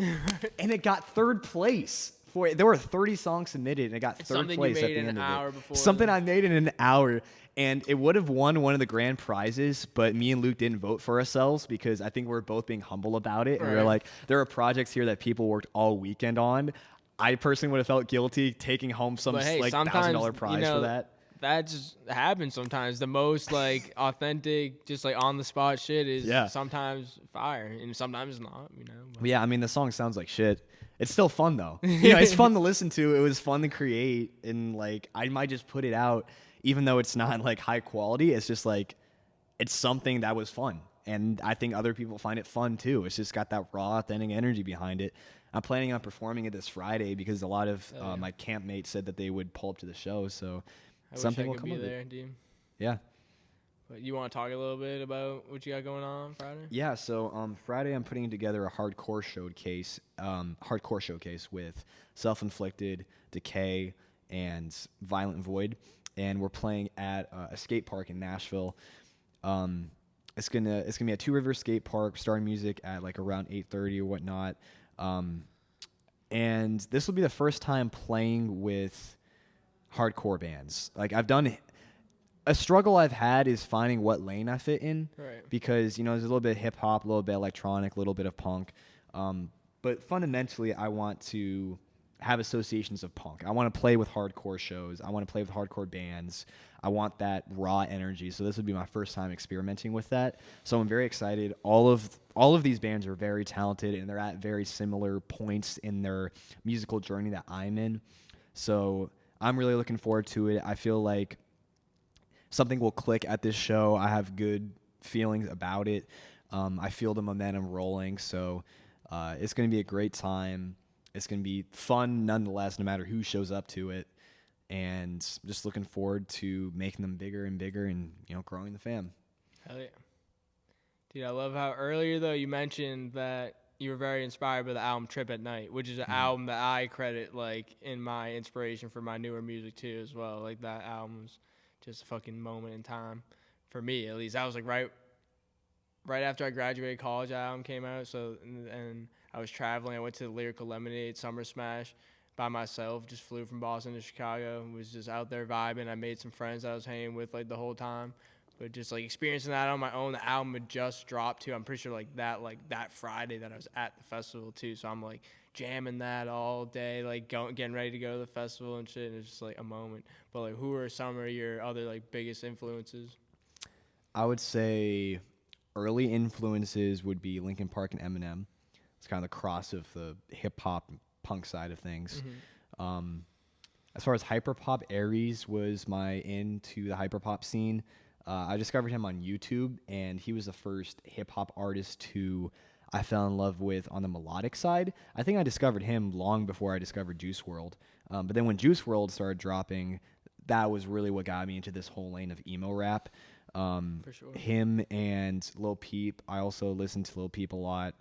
And it got 3rd place. There were 30 songs submitted, and it got 3rd place at the end of it. Something I made in an hour. And it would have won one of the grand prizes, but me and Luke didn't vote for ourselves because I think we're both being humble about it. And we're like, there are projects here that people worked all weekend on. I personally would have felt guilty taking home some like $1,000 prize for that. That just happens sometimes. The most like authentic, just like on the spot shit is sometimes fire, and sometimes not. But. Yeah, I mean the song sounds like shit. It's still fun though. It's fun to listen to. It was fun to create, and like I might just put it out, even though it's not like high quality. It's just like it's something that was fun, and I think other people find it fun too. It's just got that raw, authentic energy behind it. I'm planning on performing it this Friday because a lot of my camp mates said that they would pull up to the show. So. Something will come of it. Dude. Yeah. But you want to talk a little bit about what you got going on Friday? Yeah. So Friday I'm putting together a hardcore showcase with Self-Inflicted, Decay, and Violent Void, and we're playing at a skate park in Nashville. It's gonna be a 2 River skate park, starting music at like around 8:30 or whatnot. And this will be the first time playing with hardcore bands. Like a struggle I've had is finding what lane I fit in, because there's a little bit of hip hop, a little bit electronic, a little bit of punk, but fundamentally I want to have associations of punk. I want to play with hardcore shows. I want to play with hardcore bands. I want that raw energy. So this would be my first time experimenting with that. So I'm very excited. All of these bands are very talented, and they're at very similar points in their musical journey that I'm in. So I'm really looking forward to it. I feel like something will click at this show. I have good feelings about it. I feel the momentum rolling. So it's going to be a great time. It's going to be fun nonetheless, no matter who shows up to it. And just looking forward to making them bigger and bigger and, growing the fam. Hell yeah. Dude, I love how earlier, though, you mentioned that you were very inspired by the album Trip at Night, which is an album that I credit, in my inspiration for my newer music, too, as well. That album's just a fucking moment in time for me, at least. I was, right after I graduated college, that album came out, and I was traveling. I went to the Lyrical Lemonade Summer Smash by myself, just flew from Boston to Chicago, and was just out there vibing. I made some friends that I was hanging with, the whole time. But just, experiencing that on my own, the album had just dropped, too. I'm pretty sure, that Friday that I was at the festival, too. So I'm, jamming that all day, getting ready to go to the festival and shit. And it's just, a moment. But, who are some of your other, biggest influences? I would say early influences would be Linkin Park and Eminem. It's kind of the cross of the hip-hop punk side of things. Mm-hmm. As far as hyperpop, Aries was my into the hyperpop scene. I discovered him on YouTube, and he was the first hip-hop artist who I fell in love with on the melodic side. I think I discovered him long before I discovered Juice WRLD. But then when Juice WRLD started dropping, that was really what got me into this whole lane of emo rap. For sure. Him and Lil Peep. I also listened to Lil Peep a lot.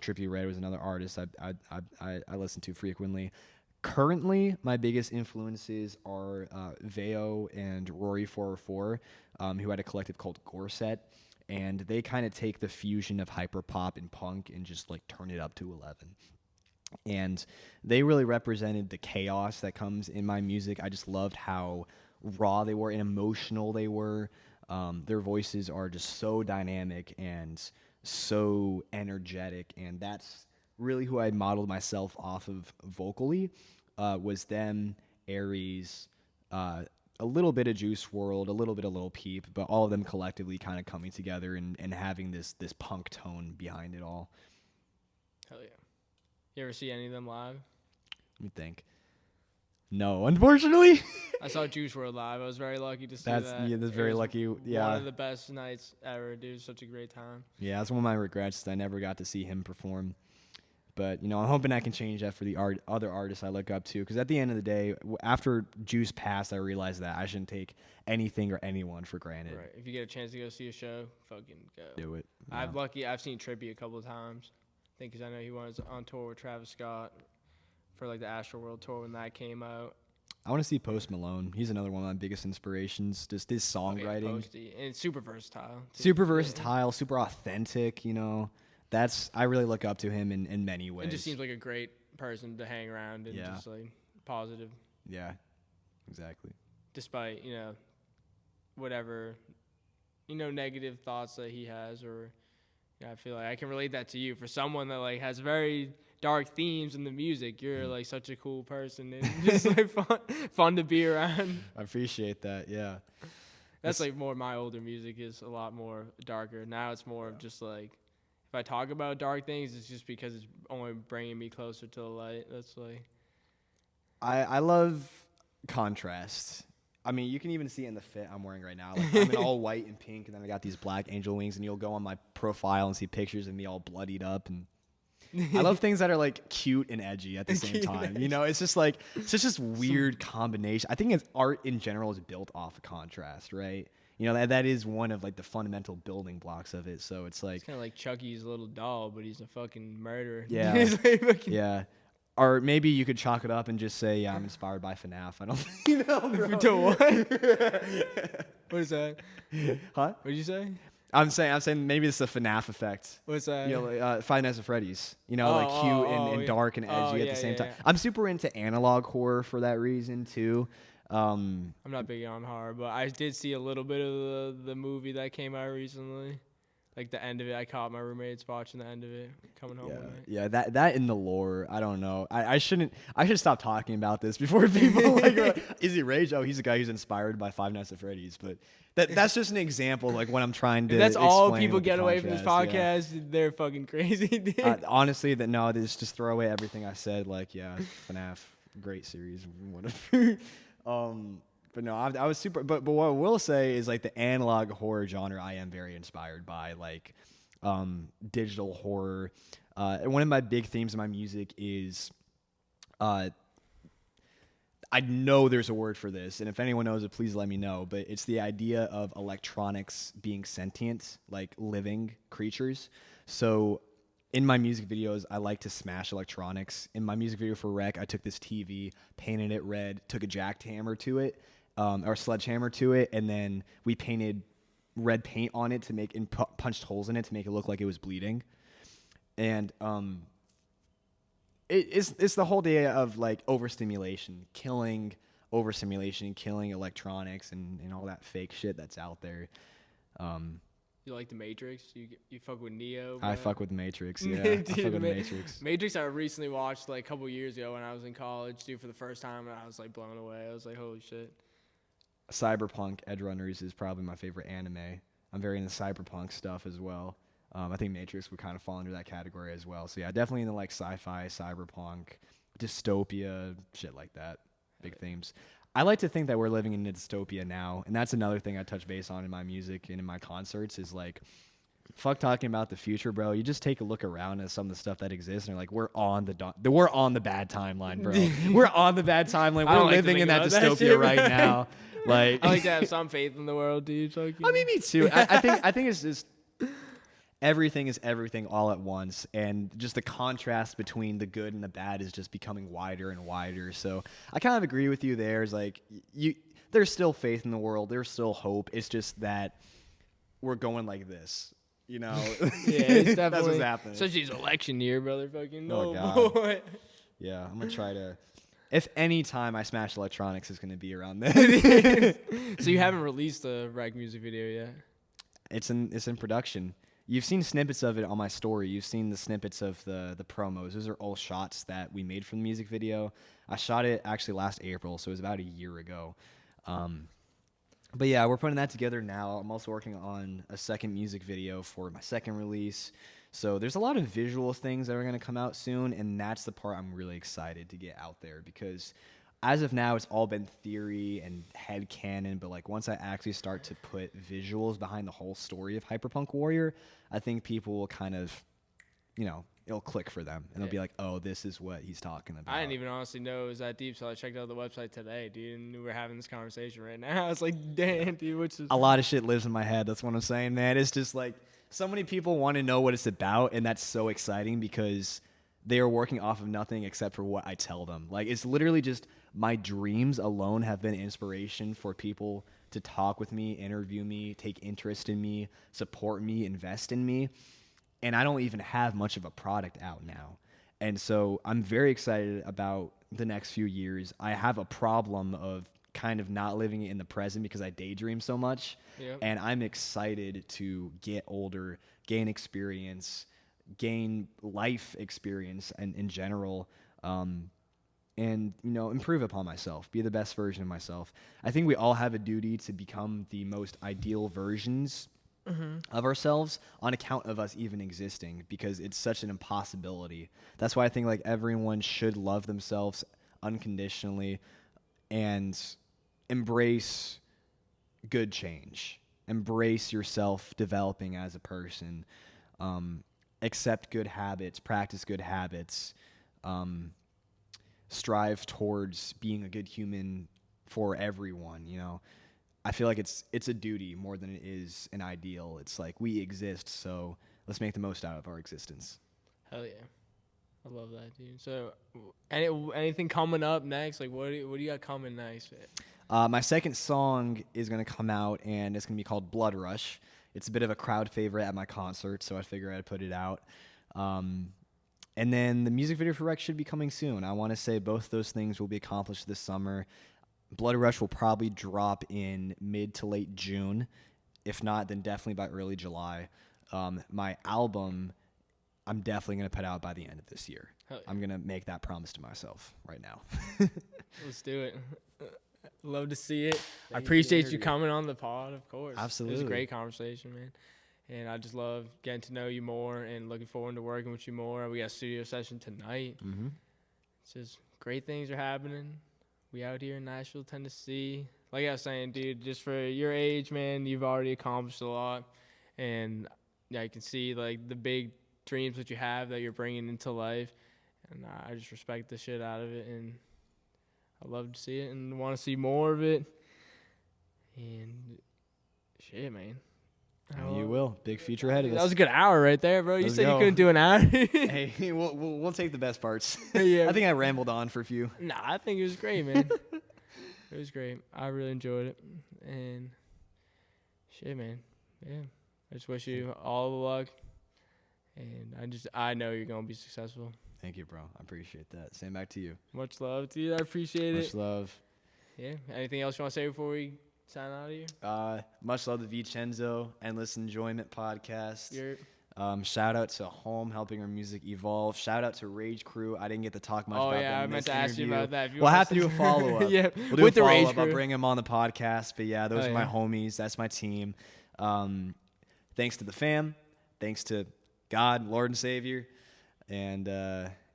Trippie Redd was another artist I listen to frequently. Currently, my biggest influences are Veo and Rory404, who had a collective called Gorset, and they kind of take the fusion of hyperpop and punk and just turn it up to 11. And they really represented the chaos that comes in my music. I just loved how raw they were and emotional they were. Their voices are just so dynamic and so energetic, and that's really who I modeled myself off of vocally. Was them, Aries, a little bit of Juice WRLD, a little bit of Lil Peep, but all of them collectively kind of coming together and having this punk tone behind it all. Hell yeah. You ever see any of them live? Let me think. No, unfortunately. I saw Juice WRLD live. I was very lucky to see that. Yeah, that's very lucky. Yeah. One of the best nights ever, dude. Such a great time. Yeah, that's one of my regrets. I never got to see him perform. But, I'm hoping I can change that for the other artists I look up to. Because at the end of the day, after Juice passed, I realized that I shouldn't take anything or anyone for granted. Right. If you get a chance to go see a show, fucking go. Do it. Yeah. I've seen Trippie a couple of times. I think because I know he was on tour with Travis Scott for the Astroworld tour when that came out. I want to see Post Malone. He's another one of my biggest inspirations. Just his songwriting. Posty. And it's super versatile. Super versatile, super authentic, I really look up to him in many ways. It just seems like a great person to hang around and just positive. Yeah, exactly. Despite, whatever, negative thoughts that he has, or I feel like I can relate that to you. For someone that has very dark themes in the music, you're such a cool person and just fun to be around. I appreciate that. Yeah. That's more my older music is a lot more darker. Now it's more of just if I talk about dark things, it's just because it's only bringing me closer to the light. That's I love contrast. I mean, you can even see it in the fit I'm wearing right now. I'm in all white and pink, and then I got these black angel wings, and you'll go on my profile and see pictures of me all bloodied up. And I love things that are cute and edgy at the same time. It's just it's just this weird combination. I think art in general is built off of contrast, right? That is one of the fundamental building blocks of it. So it's kind of like Chucky's little doll, but he's a fucking murderer. Yeah. Yeah. Or maybe you could chalk it up and just say, I'm inspired by FNAF. I don't To what? What is that? Huh? What did you say? I'm saying maybe it's the FNAF effect. What's that? Five Nights at Freddy's. Cute and dark and edgy at the same time. I'm super into analog horror for that reason too. I'm not big on horror, but I did see a little bit of the movie that came out recently. like the end of it. I caught my roommates watching the end of it, coming home Yeah, one night. yeah. That in the lore, I don't know. I shouldn't. I should stop talking about this before people like, are like, Izzy Rage. Oh, he's a guy who's inspired by Five Nights at Freddy's. But that's just an example. Like when I'm trying to. If that's all explain people what the get away from this contrast, podcast, they're fucking crazy, dude. yeah. Honestly, just throw away everything I said. Like, yeah, FNAF, great series, whatever. But no, I was super. But what I will say is like the analog horror genre, I am very inspired by. Like, digital horror. And one of my big themes in my music is, I know there's a word for this, and if anyone knows it, please let me know. But it's the idea of electronics being sentient, like living creatures. So in my music videos, I like to smash electronics. In my music video for Rec, I took this TV, painted it red, took a jackhammer to it, or sledgehammer to it, and then we painted red paint on it to make and punched holes in it to make it look like it was bleeding. And it's the whole idea of like overstimulation, killing electronics and all that fake shit that's out there. You like the Matrix? You fuck with Neo? I bro? fuck with Matrix. Yeah, Dude, I fuck with Matrix. Matrix I recently watched like a couple years ago when I was in college, dude, for the first time, and I was like blown away. I was like, holy shit. Cyberpunk Edge Runners is probably my favorite anime. I'm very into cyberpunk stuff as well. I think Matrix would kind of fall under that category as well. So yeah, definitely into like sci-fi, cyberpunk, dystopia, shit like that. Big themes. I like to think that we're living in a dystopia now, and that's another thing I touch base on in my music and in my concerts is like, fuck talking about the future, bro. You just take a look around at some of the stuff that exists, and you're like, we're on the bad timeline, bro. We're on the bad timeline. We're living in that dystopia shit, right now. Like, I like to have some faith in the world, dude. Like, I mean, me too. I think it's just everything is everything all at once, and just the contrast between the good and the bad is just becoming wider and wider. So I kind of agree with you there. Is like there's still faith in the world. There's still hope. It's just that we're going like this. You know, yeah, it's definitely that's what's happening. Especially it's election year, brother. Fucking no, God. boy. Yeah, I'm gonna try to. If any time I smash electronics is gonna be around then. So you haven't released the Rag music video yet? It's in production. You've seen snippets of it on my story. You've seen the snippets of the promos. Those are all shots that we made from the music video. I shot it actually last April, so it was about a year ago. But yeah, we're putting that together now. I'm also working on a second music video for my second release. So there's a lot of visual things that are going to come out soon, and that's the part I'm really excited to get out there because as of now, it's all been theory and headcanon, but like once I actually start to put visuals behind the whole story of Hyperpunk Warrior, I think people will kind of, it'll click for them, and they'll be like, oh, this is what he's talking about. I didn't even honestly know it was that deep, so I checked out the website today, dude, and we're having this conversation right now. I was like, damn, dude, which is... A lot of shit lives in my head. That's what I'm saying, man. It's just like so many people want to know what it's about, and that's so exciting because they are working off of nothing except for what I tell them. Like, it's literally just my dreams alone have been inspiration for people to talk with me, interview me, take interest in me, support me, invest in me. And I don't even have much of a product out now. And so I'm very excited about the next few years. I have a problem of kind of not living in the present because I daydream so much. Yep. And I'm excited to get older, gain experience, gain life experience and in general, and improve upon myself, be the best version of myself. I think we all have a duty to become the most ideal versions of ourselves on account of us even existing, because it's such an impossibility. That's why I think like everyone should love themselves unconditionally and embrace good change, embrace yourself developing as a person, accept good habits, practice good habits, strive towards being a good human for everyone. I feel like it's a duty more than it is an ideal. It's like we exist, so let's make the most out of our existence. Hell yeah. I love that, dude. So anything coming up next? Like, what do you got coming next? My second song is going to come out, and it's going to be called Blood Rush. It's a bit of a crowd favorite at my concert, so I figured I'd put it out. And then the music video for Rex should be coming soon. I want to say both those things will be accomplished this summer. Blood Rush will probably drop in mid to late June. If not, then definitely by early July. My album, I'm definitely going to put out by the end of this year. Hell yeah. I'm going to make that promise to myself right now. Let's do it. Love to see it. I Thank you, appreciate you Henry. coming on the pod, of course. Absolutely. It was a great conversation, man. And I just love getting to know you more and looking forward to working with you more. We got a studio session tonight. Mm-hmm. It's just great things are happening. We out here in Nashville, Tennessee. Like I was saying, dude, just for your age, man, you've already accomplished a lot. And yeah, I can see like the big dreams that you have that you're bringing into life. And I just respect the shit out of it. And I love to see it and want to see more of it. And shit, man. You will. Big future ahead of us. That was a good hour right there, bro. You Let's said go. you couldn't do an hour. Hey, we'll take the best parts. Yeah. I think I rambled on for a few. Nah, I think it was great, man. It was great. I really enjoyed it. And shit, man. Yeah. I just wish you all the luck. And I know you're going to be successful. Thank you, bro. I appreciate that. Same back to you. Much love to you. I appreciate it. Much love. Yeah. Anything else you want to say before we sign out of here? Much love to Vincenzo, Endless Enjoyment Podcast. You're Shout out to Home, helping our music evolve. Shout out to Rage Crew. I didn't get to talk much about them I in meant this to ask you interview. about that. If you We'll want have to do a follow-up. Yeah, We'll do with a the Rage follow-up. I'll Crew. bring them on the podcast. But yeah, those Oh, are my yeah. homies. That's my team. Thanks to the fam. Thanks to God, Lord and Savior. And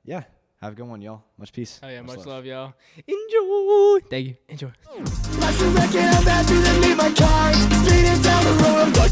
yeah, have a good one, y'all. Much peace. Oh, yeah. Much love, y'all. Enjoy. Thank you. Enjoy. Last record, I'm happy to leave my car. Speeding down the road, but